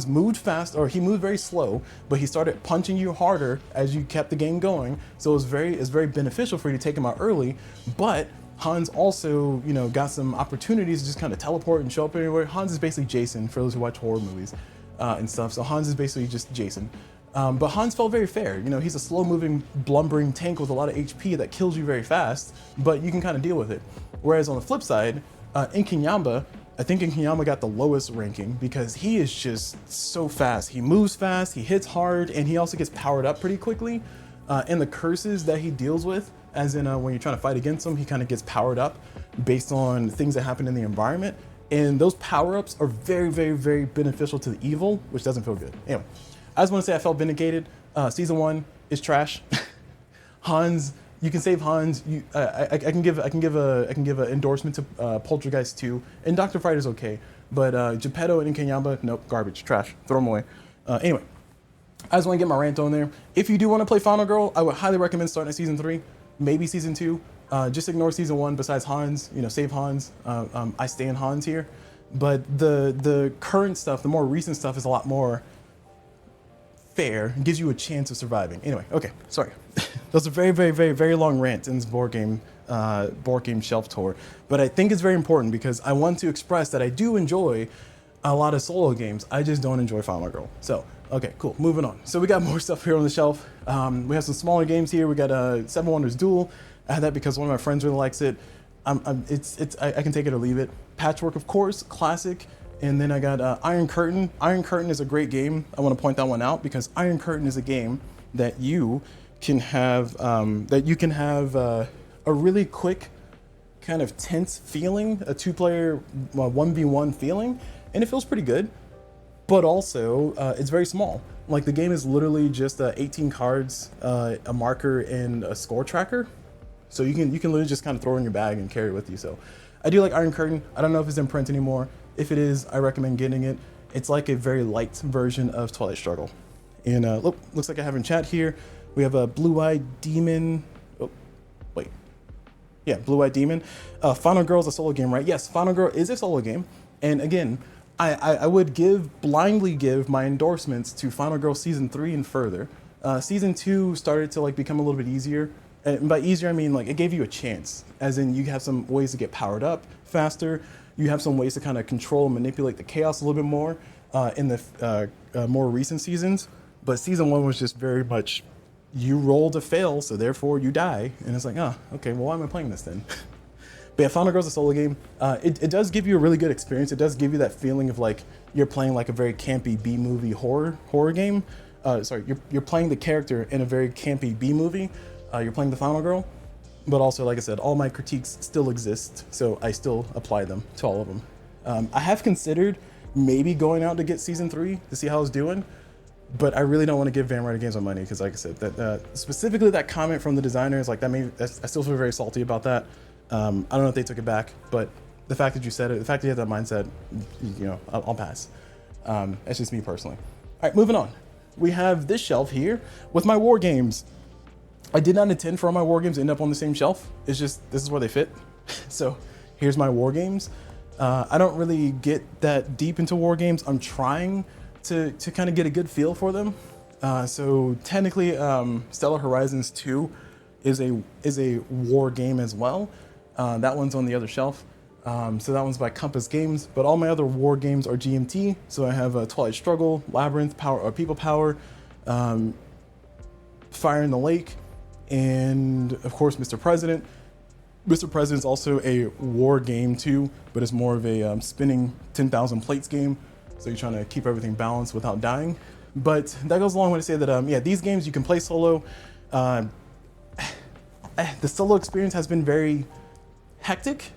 moved fast, or he moved very slow, but he started punching you harder as you kept the game going. So it was very beneficial for you to take him out early, but Hans also, you know, got some opportunities to just kind of teleport and show up anywhere. Hans is basically Jason for those who watch horror movies and stuff. So Hans is basically just Jason. But Hans felt very fair. You know, he's a slow-moving, blumbering tank with a lot of HP that kills you very fast, but you can kind of deal with it. Whereas on the flip side, Inkinyamba, I think Inkinyamba got the lowest ranking because he is just so fast. He moves fast, he hits hard, and he also gets powered up pretty quickly. And the curses that he deals with, as in when you're trying to fight against him, he kind of gets powered up based on things that happen in the environment. And those power-ups are very beneficial to the evil, which doesn't feel good. Anyway, I just want to say I felt vindicated. Season 1 is trash. Hans, you can save Hans. I can give an endorsement to Poltergeist 2, and Dr. Fright is okay, but Geppetto and Inkinyamba, nope, garbage, trash, throw them away. Anyway, I just want to get my rant on there. If you do want to play Final Girl, I would highly recommend starting at season 3, maybe season 2. Just ignore season 1. Besides Hans, you know, save Hans. I stand Hans here, but the current stuff, the more recent stuff, is a lot more fair. It gives you a chance of surviving. Anyway, okay, sorry. That was a very long rant in this board game shelf tour, but I think it's very important because I want to express that I do enjoy a lot of solo games. I just don't enjoy Final Girl. So, okay, cool. Moving on. So we got more stuff here on the shelf. We have some smaller games here. We got Seven Wonders Duel. I had that because one of my friends really likes it. I can take it or leave it. Patchwork, of course, classic. And then I got Iron Curtain. Iron Curtain is a great game. I want to point that one out because Iron Curtain is a game that you can have a really quick, kind of tense feeling, a 2-player 1v1 feeling, and it feels pretty good. But also, it's very small. Like the game is literally just 18 cards, a marker, and a score tracker. So you can literally just kind of throw it in your bag and carry it with you. So I do like Iron Curtain. I don't know if it's in print anymore. If it is, I recommend getting it. It's like a very light version of Twilight Struggle. And look, looks like I have in chat here. We have a Blue-Eyed Demon. Oh, wait. Yeah, Blue-Eyed Demon. Final Girl is a solo game, right? Yes, Final Girl is a solo game. And again, I would blindly give my endorsements to Final Girl Season 3 and further. Season 2 started to like become a little bit easier. And by easier, I mean like it gave you a chance. As in you have some ways to get powered up faster. You have some ways to kind of control and manipulate the chaos a little bit more. in the more recent seasons, but season 1 was just very much you roll to fail, so therefore you die, and it's like, oh, okay, well, why am I playing this then? But yeah, Final Girl's a solo game. It does give you a really good experience. It does give you that feeling of like you're playing like a very campy B-movie horror game. Sorry, you're playing the character in a very campy B-movie. You're playing the Final Girl, but also, like I said, all my critiques still exist, so I still apply them to all of them. I have considered maybe going out to get season 3 to see how it's doing, but I really don't want to give Van Ryder Games my money because, like I said, that specifically that comment from the designers, like I still feel very salty about that. I don't know if they took it back, but the fact that you said it, the fact that you had that mindset, you know, I'll pass. That's just me personally. All right, moving on. We have this shelf here with my war games. I did not intend for all my war games to end up on the same shelf. It's just, this is where they fit. So here's my war games. I don't really get that deep into war games. I'm trying to kind of get a good feel for them. So technically, Stellar Horizons 2 is a war game as well. That one's on the other shelf. So that one's by Compass Games, but all my other war games are GMT. So I have Twilight Struggle, Labyrinth, People Power, Fire in the Lake, and of course Mr. President. Mr. President is also a war game too, but it's more of a spinning 10,000 plates game. So you're trying to keep everything balanced without dying. But that goes a long way to say that yeah, these games you can play solo. The solo experience has been very hectic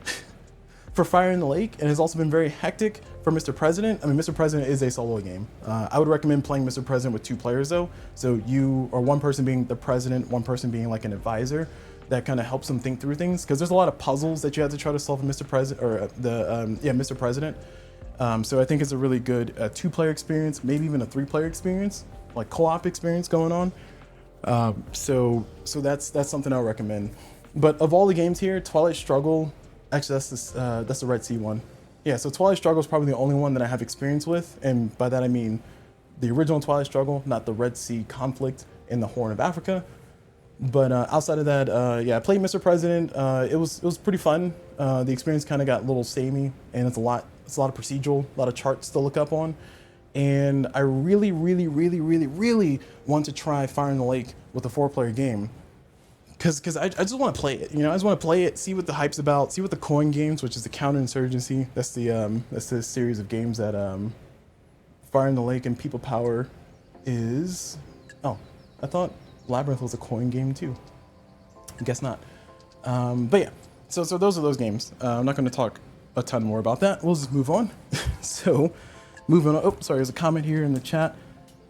for Fire in the Lake, and has also been very hectic for Mr. President. I mean, Mr. President is a solo game. I would recommend playing Mr. President with 2 players though. So you, or one person being the president, one person being like an advisor. That kind of helps them think through things, because there's a lot of puzzles that you have to try to solve in Mr. President, or Mr. President. So I think it's a really good 2-player experience, maybe even a 3-player experience, like co-op experience going on. So that's something I'll recommend. But of all the games here, Twilight Struggle, actually that's the Red Sea one. Yeah, so Twilight Struggle is probably the only one that I have experience with, and by that I mean the original Twilight Struggle, not the Red Sea conflict in the Horn of Africa. But outside of that, yeah, I played Mr. President. It was pretty fun. The experience kind of got a little samey, and it's a lot of procedural, a lot of charts to look up on. And I really want to try Fire in the Lake with a 4-player game. Because I just want to play it, you know. I just want to play it, see what the hype's about, see what the coin games, which is the counterinsurgency. That's the series of games that Fire in the Lake and People Power is. Oh, I thought Labyrinth was a coin game too. I guess not. But yeah, so those are those games. I'm not going to talk a ton more about that. We'll just move on. So, moving on. Oh, sorry. There's a comment here in the chat.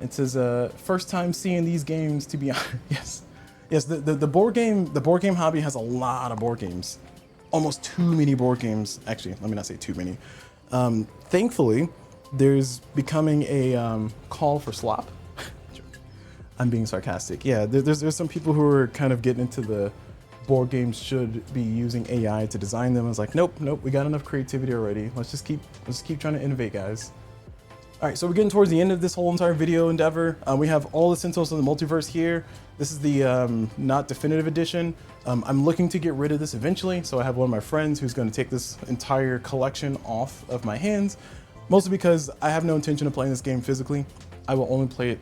It says, "First time seeing these games, to be honest." Yes, the board game hobby has a lot of board games, almost too many board games. Actually, let me not say too many. Thankfully, there's becoming a call for slop. I'm being sarcastic. Yeah, there's some people who are kind of getting into the board games should be using AI to design them. It's like, nope, we got enough creativity already. Let's just keep trying to innovate, guys. All right, so we're getting towards the end of this whole entire video endeavor. We have all the Sentinels of the Multiverse here. This is the not definitive edition. I'm looking to get rid of this eventually, so I have one of my friends who's going to take this entire collection off of my hands, mostly because I have no intention of playing this game physically. I will only play it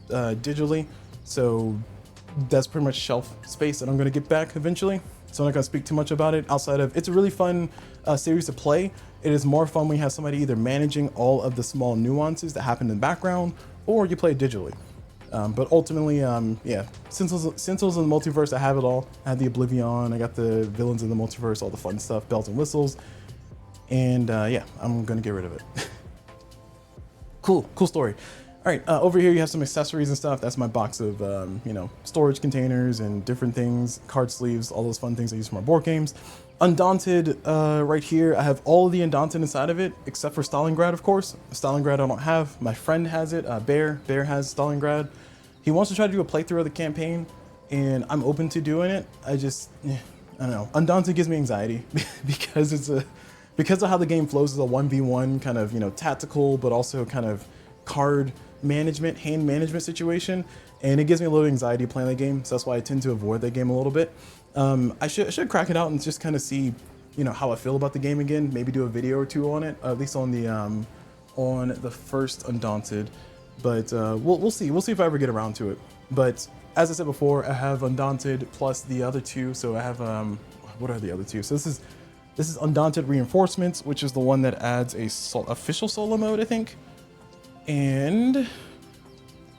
digitally, so that's pretty much shelf space that I'm going to get back eventually. So I'm not going to speak too much about it outside of it's a really fun series to play. It is more fun when you have somebody either managing all of the small nuances that happen in the background, or you play it digitally. But ultimately, yeah, Sentinels in the Multiverse, I have it all. I have the Oblivion, I got the Villains in the Multiverse, all the fun stuff, bells and whistles. And yeah, I'm going to get rid of it. Cool story. All right, over here you have some accessories and stuff. That's my box of, you know, storage containers and different things, card sleeves, all those fun things I use for my board games. Undaunted, right here, I have all of the Undaunted inside of it, except for Stalingrad, of course. Stalingrad I don't have. My friend has it. Bear has Stalingrad. He wants to try to do a playthrough of the campaign, and I'm open to doing it. I don't know. Undaunted gives me anxiety because because of how the game flows as a 1v1 kind of, you know, tactical, but also kind of card management, hand management situation, and it gives me a little anxiety playing that game, so that's why I tend to avoid that game a little bit. I should crack it out and just kind of see, you know, how I feel about the game again, maybe do a video or two on it, at least on the on the first Undaunted, but we'll see. We'll see if I ever get around to it. But as I said before, I have Undaunted plus the other two. So I have what are the other two? So this is Undaunted Reinforcements, which is the one that adds a official solo mode, I think, and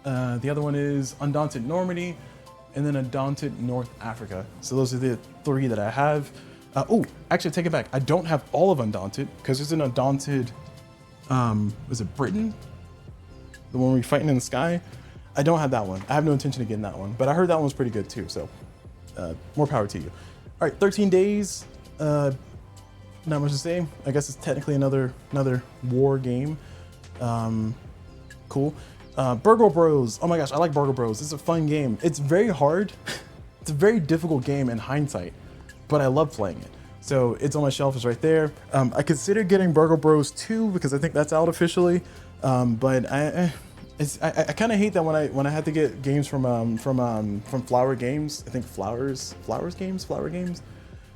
the other one is Undaunted Normandy, and then Undaunted North Africa. So those are the three that I have. Oh, actually, take it back. I don't have all of Undaunted because there's an Undaunted. Was it Britain? The one where you're fighting in the sky? I don't have that one. I have no intention of getting that one, but I heard that one was pretty good too. So, more power to you. All right, 13 days. Not much to say. I guess it's technically another war game. Cool. Burgle Bros. Oh my gosh, I like Burgle Bros. It's a fun game. It's very hard. It's a very difficult game in hindsight, but I love playing it. So it's on my shelf, it's right there. I considered getting Burgle Bros 2 because I think that's out officially. But I kind of hate that when I had to get games from Flower Games. I think Flower Games.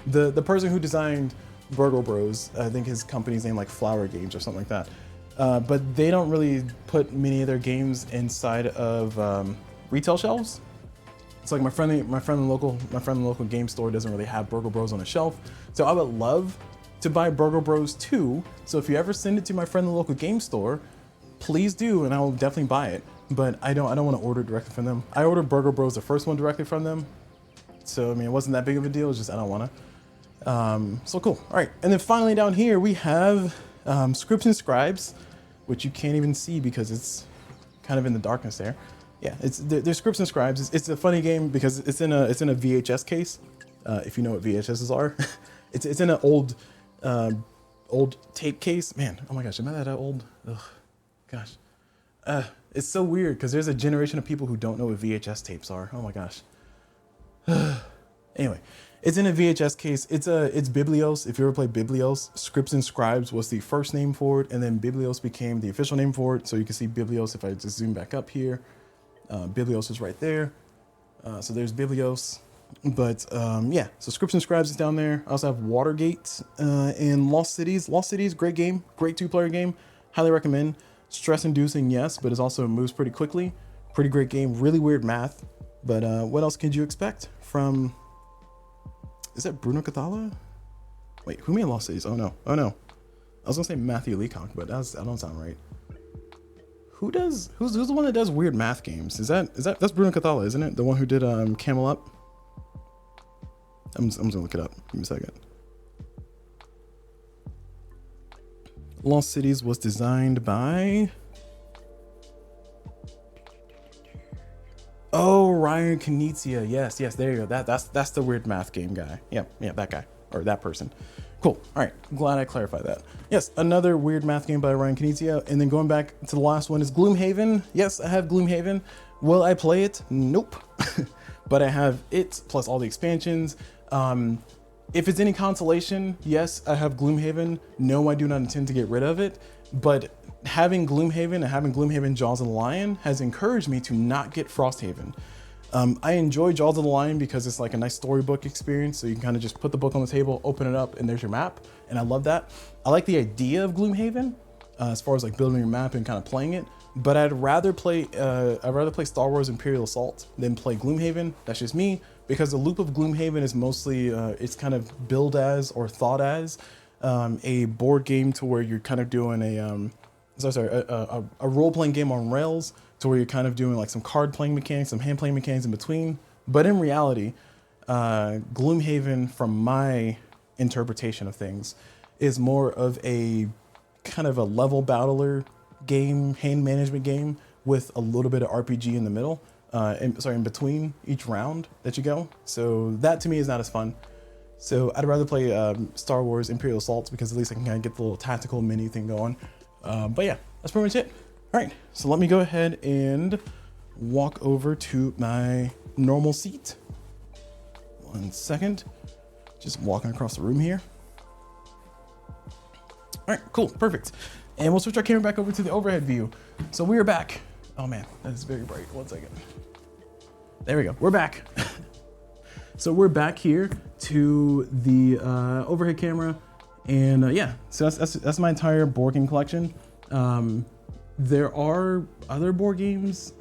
The person who designed Burgle Bros, I think his company's name like Flower Games or something like that. But they don't really put many of their games inside of retail shelves. It's like my friend in the local game store doesn't really have Burgle Bros on a shelf. So I would love to buy Burgle Bros 2. So if you ever send it to my friend in the local game store, please do, and I will definitely buy it. But I don't want to order it directly from them. I ordered Burgle Bros, the first one, directly from them. So I mean, it wasn't that big of a deal. It's just I don't want to. So cool. All right, and then finally down here we have Scripts and Scribes, which you can't even see because it's kind of in the darkness there. Yeah, there's Scripts and Scribes. It's a funny game because it's in a VHS case. If you know what VHSs are, it's in an old tape case. Man, oh my gosh, am I that old? Ugh, gosh, it's so weird because there's a generation of people who don't know what VHS tapes are. Oh my gosh. Anyway, it's in a VHS case. It's Biblios. If you ever played Biblios, Scripts and Scribes was the first name for it, and then Biblios became the official name for it. So you can see Biblios if I just zoom back up here. Biblios is right there. So there's Biblios. But yeah, so Scripts and Scribes is down there. I also have Watergate and Lost Cities. Lost Cities, great game, great 2-player game. Highly recommend. Stress-inducing, yes, but it also moves pretty quickly. Pretty great game. Really weird math. But what else could you expect from? Is that Bruno Cathala? Wait, who made Lost Cities? Oh no. I was gonna say Matthew Leacock, but that don't sound right. Who's the one that does weird math games? That's Bruno Cathala, isn't it? The one who did Camel Up? I'm just gonna look it up. Give me a second. Lost Cities was designed by Ryan Knizia. Yes, there you go. That's the weird math game guy. Yeah, that guy or that person. Cool. All right. Glad I clarified that. Yes, another weird math game by Ryan Knizia. And then going back to the last one is Gloomhaven. Yes, I have Gloomhaven. Will I play it? Nope. But I have it plus all the expansions. If it's any consolation, yes, I have Gloomhaven. No, I do not intend to get rid of it. But having Gloomhaven and having Gloomhaven Jaws of the Lion has encouraged me to not get Frosthaven. I enjoy Jaws of the Lion because it's like a nice storybook experience. So you can kind of just put the book on the table, open it up, and there's your map. And I love that. I like the idea of Gloomhaven as far as like building your map and kind of playing it. But I'd rather play Star Wars Imperial Assault than play Gloomhaven. That's just me, because the loop of Gloomhaven is mostly it's kind of billed as or thought as a board game to where you're kind of doing a role-playing game on rails, to where you're kind of doing like some card playing mechanics, some hand playing mechanics in between. But in reality, Gloomhaven, from my interpretation of things, is more of a kind of a level battler game, hand management game with a little bit of RPG in the middle, in between each round that you go. So that to me is not as fun. So I'd rather play Star Wars Imperial Assault because at least I can kind of get the little tactical mini thing going. But yeah, that's pretty much it. All right, so let me go ahead and walk over to my normal seat. 1 second, just walking across the room here. All right, cool, perfect. And we'll switch our camera back over to the overhead view. So we are back. Oh man, that is very bright. 1 second. There we go, we're back. So we're back here to the overhead camera. And yeah, so that's my entire board game collection. There are other board games.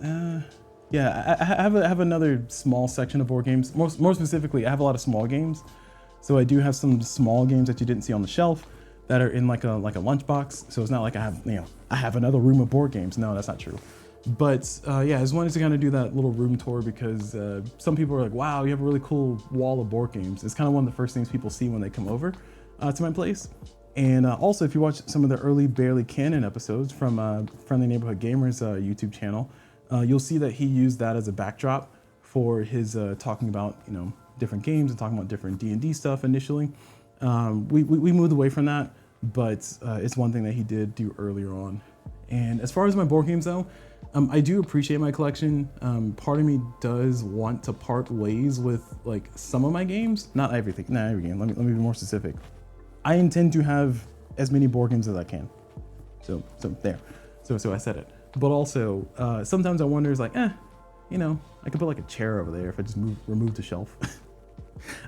Yeah, I have another small section of board games. More specifically, I have a lot of small games. So I do have some small games that you didn't see on the shelf that are in like a lunchbox. So it's not like I have another room of board games. No, that's not true. But yeah, I just wanted to kind of do that little room tour because some people are like, wow, you have a really cool wall of board games. It's kind of one of the first things people see when they come over to my place. And also, if you watch some of the early Barely Canon episodes from Friendly Neighborhood Gamers YouTube channel, you'll see that he used that as a backdrop for his talking about, different games and talking about different D&D stuff initially. We moved away from that, but it's one thing that he did do earlier on. And as far as my board games though, I do appreciate my collection. Part of me does want to part ways with like some of my games, not every game. Let me be more specific. I intend to have as many board games as I can. So there. So I said it. But also, sometimes I wonder, is like, I could put like a chair over there if I just remove the shelf.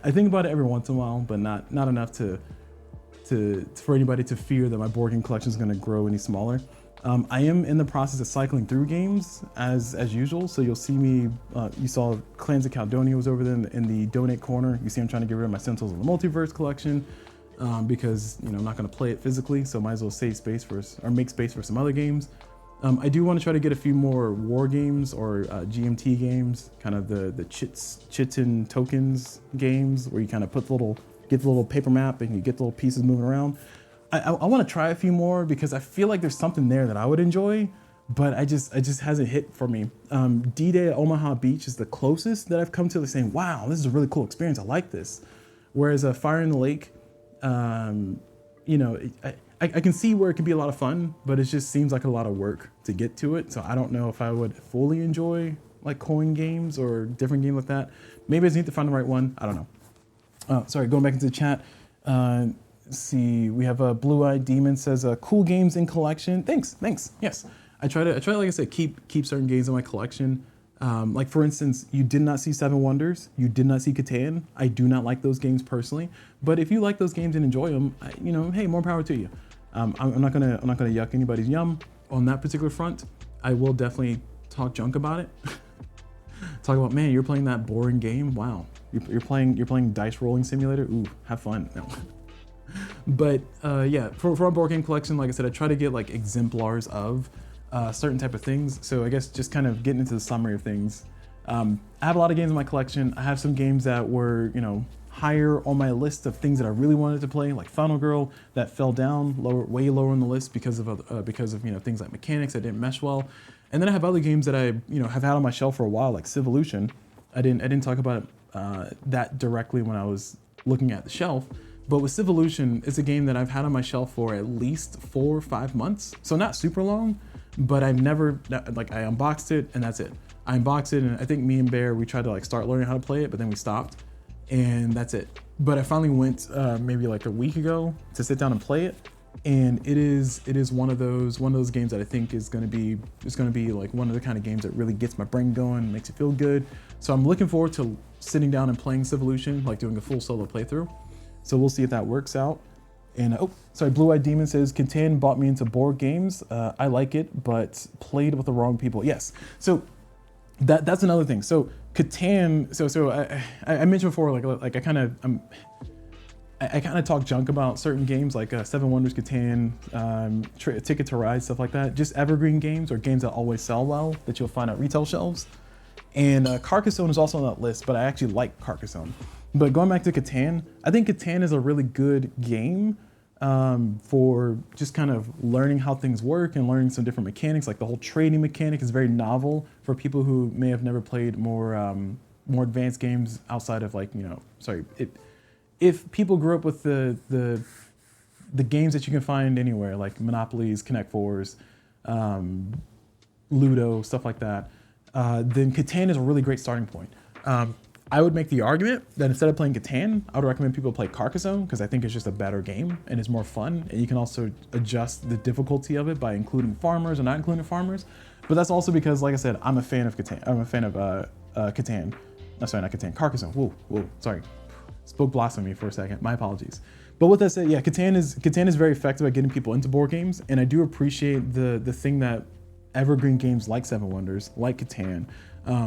I think about it every once in a while, but not enough for anybody to fear that my board game collection is going to grow any smaller. I am in the process of cycling through games as usual. So you'll see me, you saw Clans of Caledonia was over there in the donate corner. You see I'm trying to get rid of my Sentinels of the Multiverse collection because I'm not going to play it physically. So might as well save space or make space for some other games. I do want to try to get a few more war games or GMT games, kind of the chits and tokens games where you kind of get the little paper map and you get the little pieces moving around. I want to try a few more because I feel like there's something there that I would enjoy, but I just hasn't hit for me. D-Day at Omaha Beach is the closest that I've come to saying, wow, this is a really cool experience. I like this. Whereas Fire in the Lake, I can see where it can be a lot of fun, but it just seems like a lot of work to get to it. So I don't know if I would fully enjoy like coin games or different games like that. Maybe I just need to find the right one. I don't know. Sorry, going back into the chat. See, we have a Blue-Eyed Demon says, cool games in collection. Thanks. Yes, I try to, like I said, keep certain games in my collection. Like for instance, you did not see Seven Wonders. You did not see Catan. I do not like those games personally, but if you like those games and enjoy them, hey, more power to you. I'm not gonna yuck anybody's yum on that particular front. I will definitely talk junk about it. Talk about, man, you're playing that boring game. Wow, you're playing dice rolling simulator. Ooh, have fun. No. But yeah, for our board game collection, like I said, I try to get like exemplars of certain type of things. So I guess just kind of getting into the summary of things. I have a lot of games in my collection. I have some games that were, higher on my list of things that I really wanted to play, like Final Girl, that fell down way lower on the list because of things like mechanics that didn't mesh well. And then I have other games that I have had on my shelf for a while, like Civolution. I didn't talk about that directly when I was looking at the shelf. But with Civolution, it's a game that I've had on my shelf for at least 4 or 5 months. So not super long, but I've never, I unboxed it and that's it. I unboxed it and I think me and Bear, we tried to start learning how to play it, but then we stopped and that's it. But I finally went maybe like a week ago to sit down and play it. And it is one of those games that I think is gonna be like one of the kind of games that really gets my brain going, makes it feel good. So I'm looking forward to sitting down and playing Civolution, like doing a full solo playthrough. So we'll see if that works out. And Blue-Eyed Demon says, Catan brought me into board games. I like it, but played with the wrong people. Yes, so that's another thing. So Catan, so I mentioned before, like I kind of talk junk about certain games like Seven Wonders, Catan, Ticket to Ride, stuff like that. Just evergreen games or games that always sell well that you'll find at retail shelves. And Carcassonne is also on that list, but I actually like Carcassonne. But going back to Catan, I think Catan is a really good game for just kind of learning how things work and learning some different mechanics. Like the whole trading mechanic is very novel for people who may have never played more advanced games outside of if people grew up with the games that you can find anywhere, like Monopolies, Connect Fours, Ludo, stuff like that, then Catan is a really great starting point. I would make the argument that instead of playing Catan, I would recommend people play Carcassonne because I think it's just a better game and it's more fun. And you can also adjust the difficulty of it by including farmers or not including farmers. But that's also because, like I said, I'm a fan of Catan. I'm a fan of Catan. No, sorry, not Catan. Carcassonne. Whoa, sorry. Spoke blasphemy for a second. My apologies. But with that said, yeah, Catan is very effective at getting people into board games, and I do appreciate the thing that evergreen games like Seven Wonders, like Catan,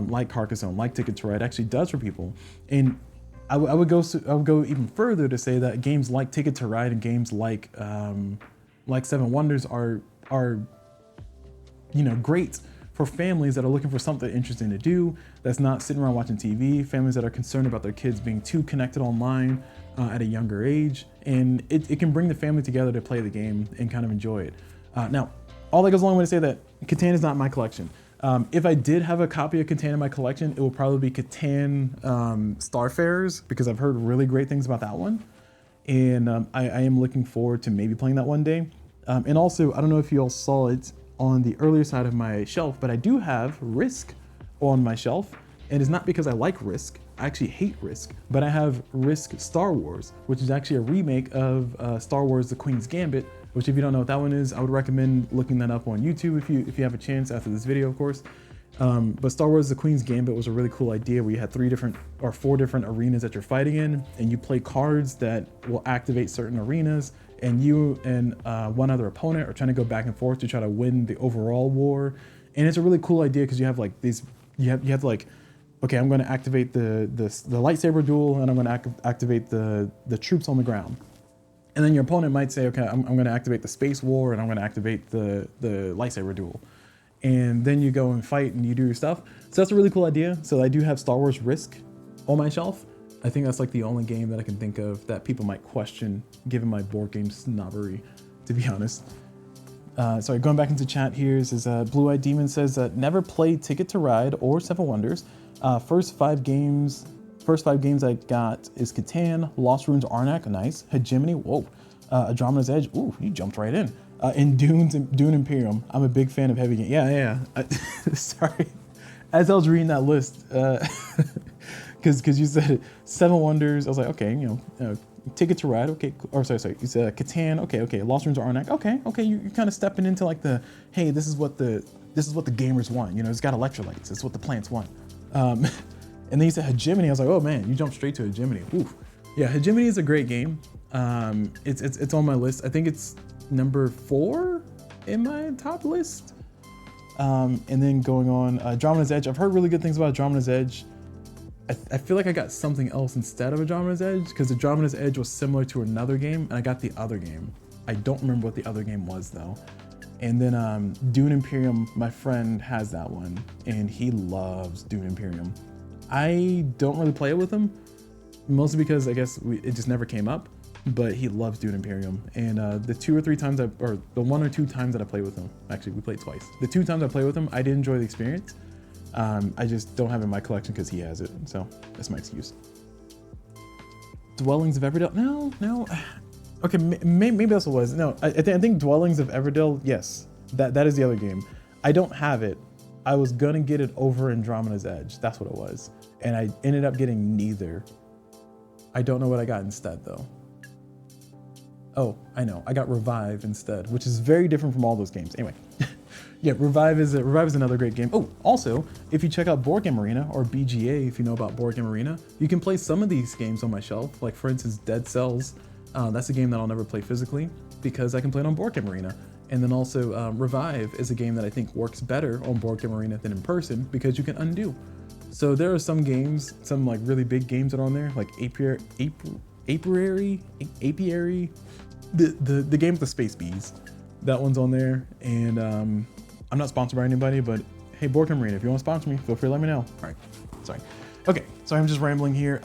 like Carcassonne, like Ticket to Ride actually does for people. And I would go even further to say that games like Ticket to Ride and games like Seven Wonders are great for families that are looking for something interesting to do, that's not sitting around watching TV, families that are concerned about their kids being too connected online at a younger age, and it can bring the family together to play the game and kind of enjoy it. Now, all that goes a long way to say that Catan is not in my collection. If I did have a copy of Catan in my collection, it will probably be Catan Starfarers, because I've heard really great things about that one. And I am looking forward to maybe playing that one day. And also, I don't know if you all saw it on the earlier side of my shelf, but I do have Risk on my shelf. And it's not because I like Risk, I actually hate Risk, but I have Risk Star Wars, which is actually a remake of Star Wars The Queen's Gambit, which if you don't know what that one is, I would recommend looking that up on YouTube if you have a chance after this video, of course. But Star Wars The Queen's Gambit was a really cool idea where you had 4 different arenas that you're fighting in, and you play cards that will activate certain arenas, and you and one other opponent are trying to go back and forth to try to win the overall war. And it's a really cool idea because you have like these, you have like, okay, I'm going to activate the lightsaber duel, and I'm going to activate the troops on the ground. And then your opponent might say, okay, I'm going to activate the space war, and I'm going to activate the lightsaber duel. And then you go and fight and you do your stuff. So that's a really cool idea. So I do have Star Wars Risk on my shelf. I think that's like the only game that I can think of that people might question given my board game snobbery, to be honest. Sorry, going back into chat here, is Blue Eyed Demon says that never played Ticket to Ride or Seven Wonders. First five games I got is Catan, Lost Ruins Arnak, nice, Hegemony, whoa, Andromeda's Edge, ooh, you jumped right in. And Dune Imperium. I'm a big fan of heavy games. Yeah. Sorry, as I was reading that list, because you said Seven Wonders, I was like, okay, Ticket to Ride, okay, or sorry, you said Catan, okay, Lost Ruins Arnak, okay, you're kind of stepping into like the, hey, this is what the gamers want, it's got electrolytes, it's what the plants want. And then you said Hegemony, I was like, oh man, you jumped straight to Hegemony. Oof. Yeah, Hegemony is a great game. It's on my list. I think it's number 4 in my top list. And then going on, Andromeda's Edge. I've heard really good things about Andromeda's Edge. I feel like I got something else instead of Andromeda's Edge, because Andromeda's Edge was similar to another game, and I got the other game. I don't remember what the other game was though. And then Dune Imperium, my friend has that one, and he loves Dune Imperium. I don't really play it with him, mostly because I guess it just never came up, but he loves Dune Imperium. And the 2 or 3 times the 1 or 2 times that I played with him, actually we played twice. The 2 times I played with him, I did enjoy the experience. I just don't have it in my collection because he has it, so that's my excuse. Dwellings of Everdell, no. Okay, maybe that's what it was. No, I think Dwellings of Everdell, yes, that is the other game. I don't have it. I was gonna get it over Andromeda's Edge. That's what it was. And I ended up getting neither. I don't know what I got instead though. Oh, I know. I got Revive instead, which is very different from all those games. Anyway, yeah, Revive is another great game. Oh, also, if you check out Boardgame Arena, or BGA, if you know about Boardgame Arena, you can play some of these games on my shelf. Like for instance, Dead Cells. That's a game that I'll never play physically because I can play it on Boardgame Arena. And then also Revive is a game that I think works better on Boardgame Arena than in person because you can undo. So there are some games, some like really big games that are on there, like Apiary, the game with the space bees. That one's on there. And I'm not sponsored by anybody, but hey, Boardgame Arena, if you want to sponsor me, feel free to let me know. All right, sorry. Okay, so I'm just rambling here.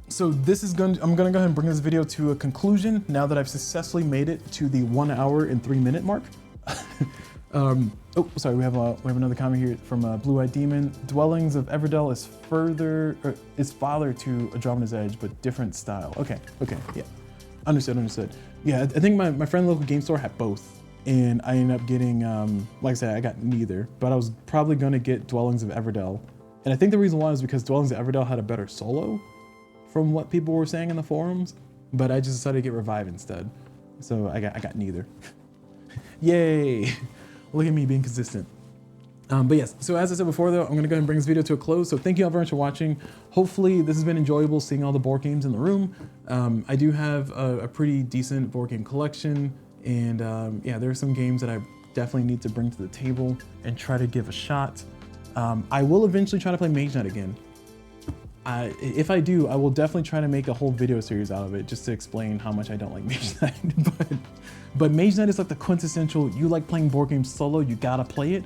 So this is I'm gonna go ahead and bring this video to a conclusion now that I've successfully made it to the 1 hour and 3 minute mark. Oh, sorry, we have another comment here from Blue Eyed Demon. Dwellings of Everdell is father to Andromeda's Edge, but different style. Okay, yeah, understood. Yeah, I think my friend local game store had both, and I ended up getting, like I said, I got neither, but I was probably gonna get Dwellings of Everdell, and I think the reason why is because Dwellings of Everdell had a better solo, from what people were saying in the forums, but I just decided to get Revive instead, so I got neither. Yay! Look at me being consistent. But yes, so as I said before though, I'm gonna go ahead and bring this video to a close. So thank you all very much for watching. Hopefully this has been enjoyable seeing all the board games in the room. I do have a pretty decent board game collection, and yeah, there are some games that I definitely need to bring to the table and try to give a shot. I will eventually try to play Mage Knight again. If I do, I will definitely try to make a whole video series out of it just to explain how much I don't like Mage Knight. but Mage Knight is like the quintessential, you like playing board games solo, you gotta play it.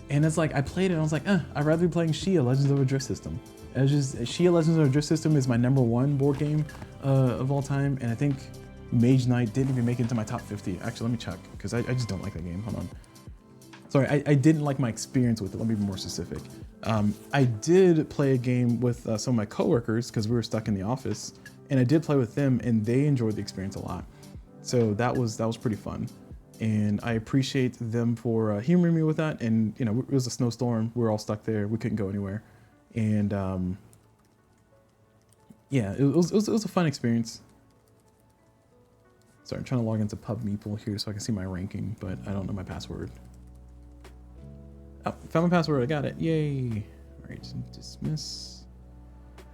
And it's like, I played it and I was like, I'd rather be playing Shia Legends of a Drift System. It's just, Shia Legends of a Drift System is my #1 board game of all time. And I think Mage Knight didn't even make it into my top 50. Actually, let me check, because I just don't like that game, hold on. Sorry, I didn't like my experience with it. Let me be more specific. I did play a game with some of my coworkers because we were stuck in the office, and I did play with them, and they enjoyed the experience a lot. So that was pretty fun, and I appreciate them for humoring me with that. And you know, it was a snowstorm. We were all stuck there. We couldn't go anywhere, and yeah, it was a fun experience. Sorry, I'm trying to log into PubMeeple here so I can see my ranking, but I don't know my password. Oh, found my password, I got it, yay. All right, dismiss.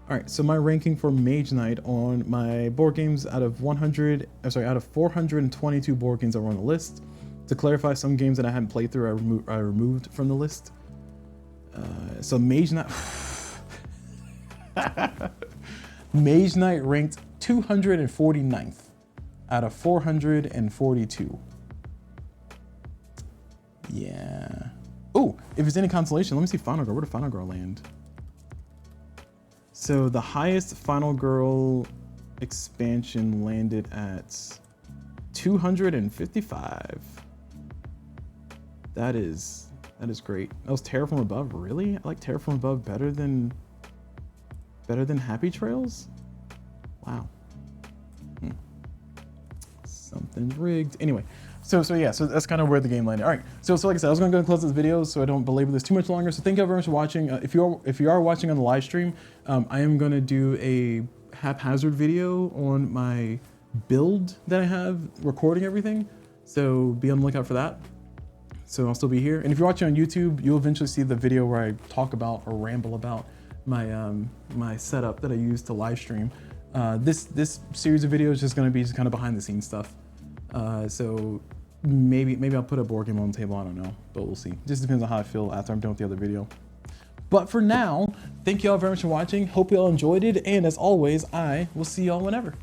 All right, so my ranking for Mage Knight on my board games out of 422 board games that were on the list. To clarify, some games that I hadn't played through, I removed from the list. So Mage Knight, Mage Knight ranked 249th out of 442. Yeah. Oh, if it's any consolation, let me see Final Girl. Where did Final Girl land? So the highest Final Girl expansion landed at 255. That is great. That was Terror from Above, really? I like Terror from Above better than Happy Trails? Wow. Something's rigged. Anyway. So yeah, so that's kind of where the game landed. All right, so like I said, I was gonna go and close this video so I don't belabor this too much longer. So thank you all very much for watching. If you are watching on the live stream, I am gonna do a haphazard video on my build that I have, recording everything. So be on the lookout for that. So I'll still be here. And if you're watching on YouTube, you'll eventually see the video where I talk about or ramble about my my setup that I use to live stream. This series of videos is just gonna be just kind of behind the scenes stuff. So maybe I'll put a board game on the table, I don't know, but we'll see. Just depends on how I feel after I'm done with the other video. But for now, thank you all very much for watching. Hope you all enjoyed it, and as always, I will see y'all whenever.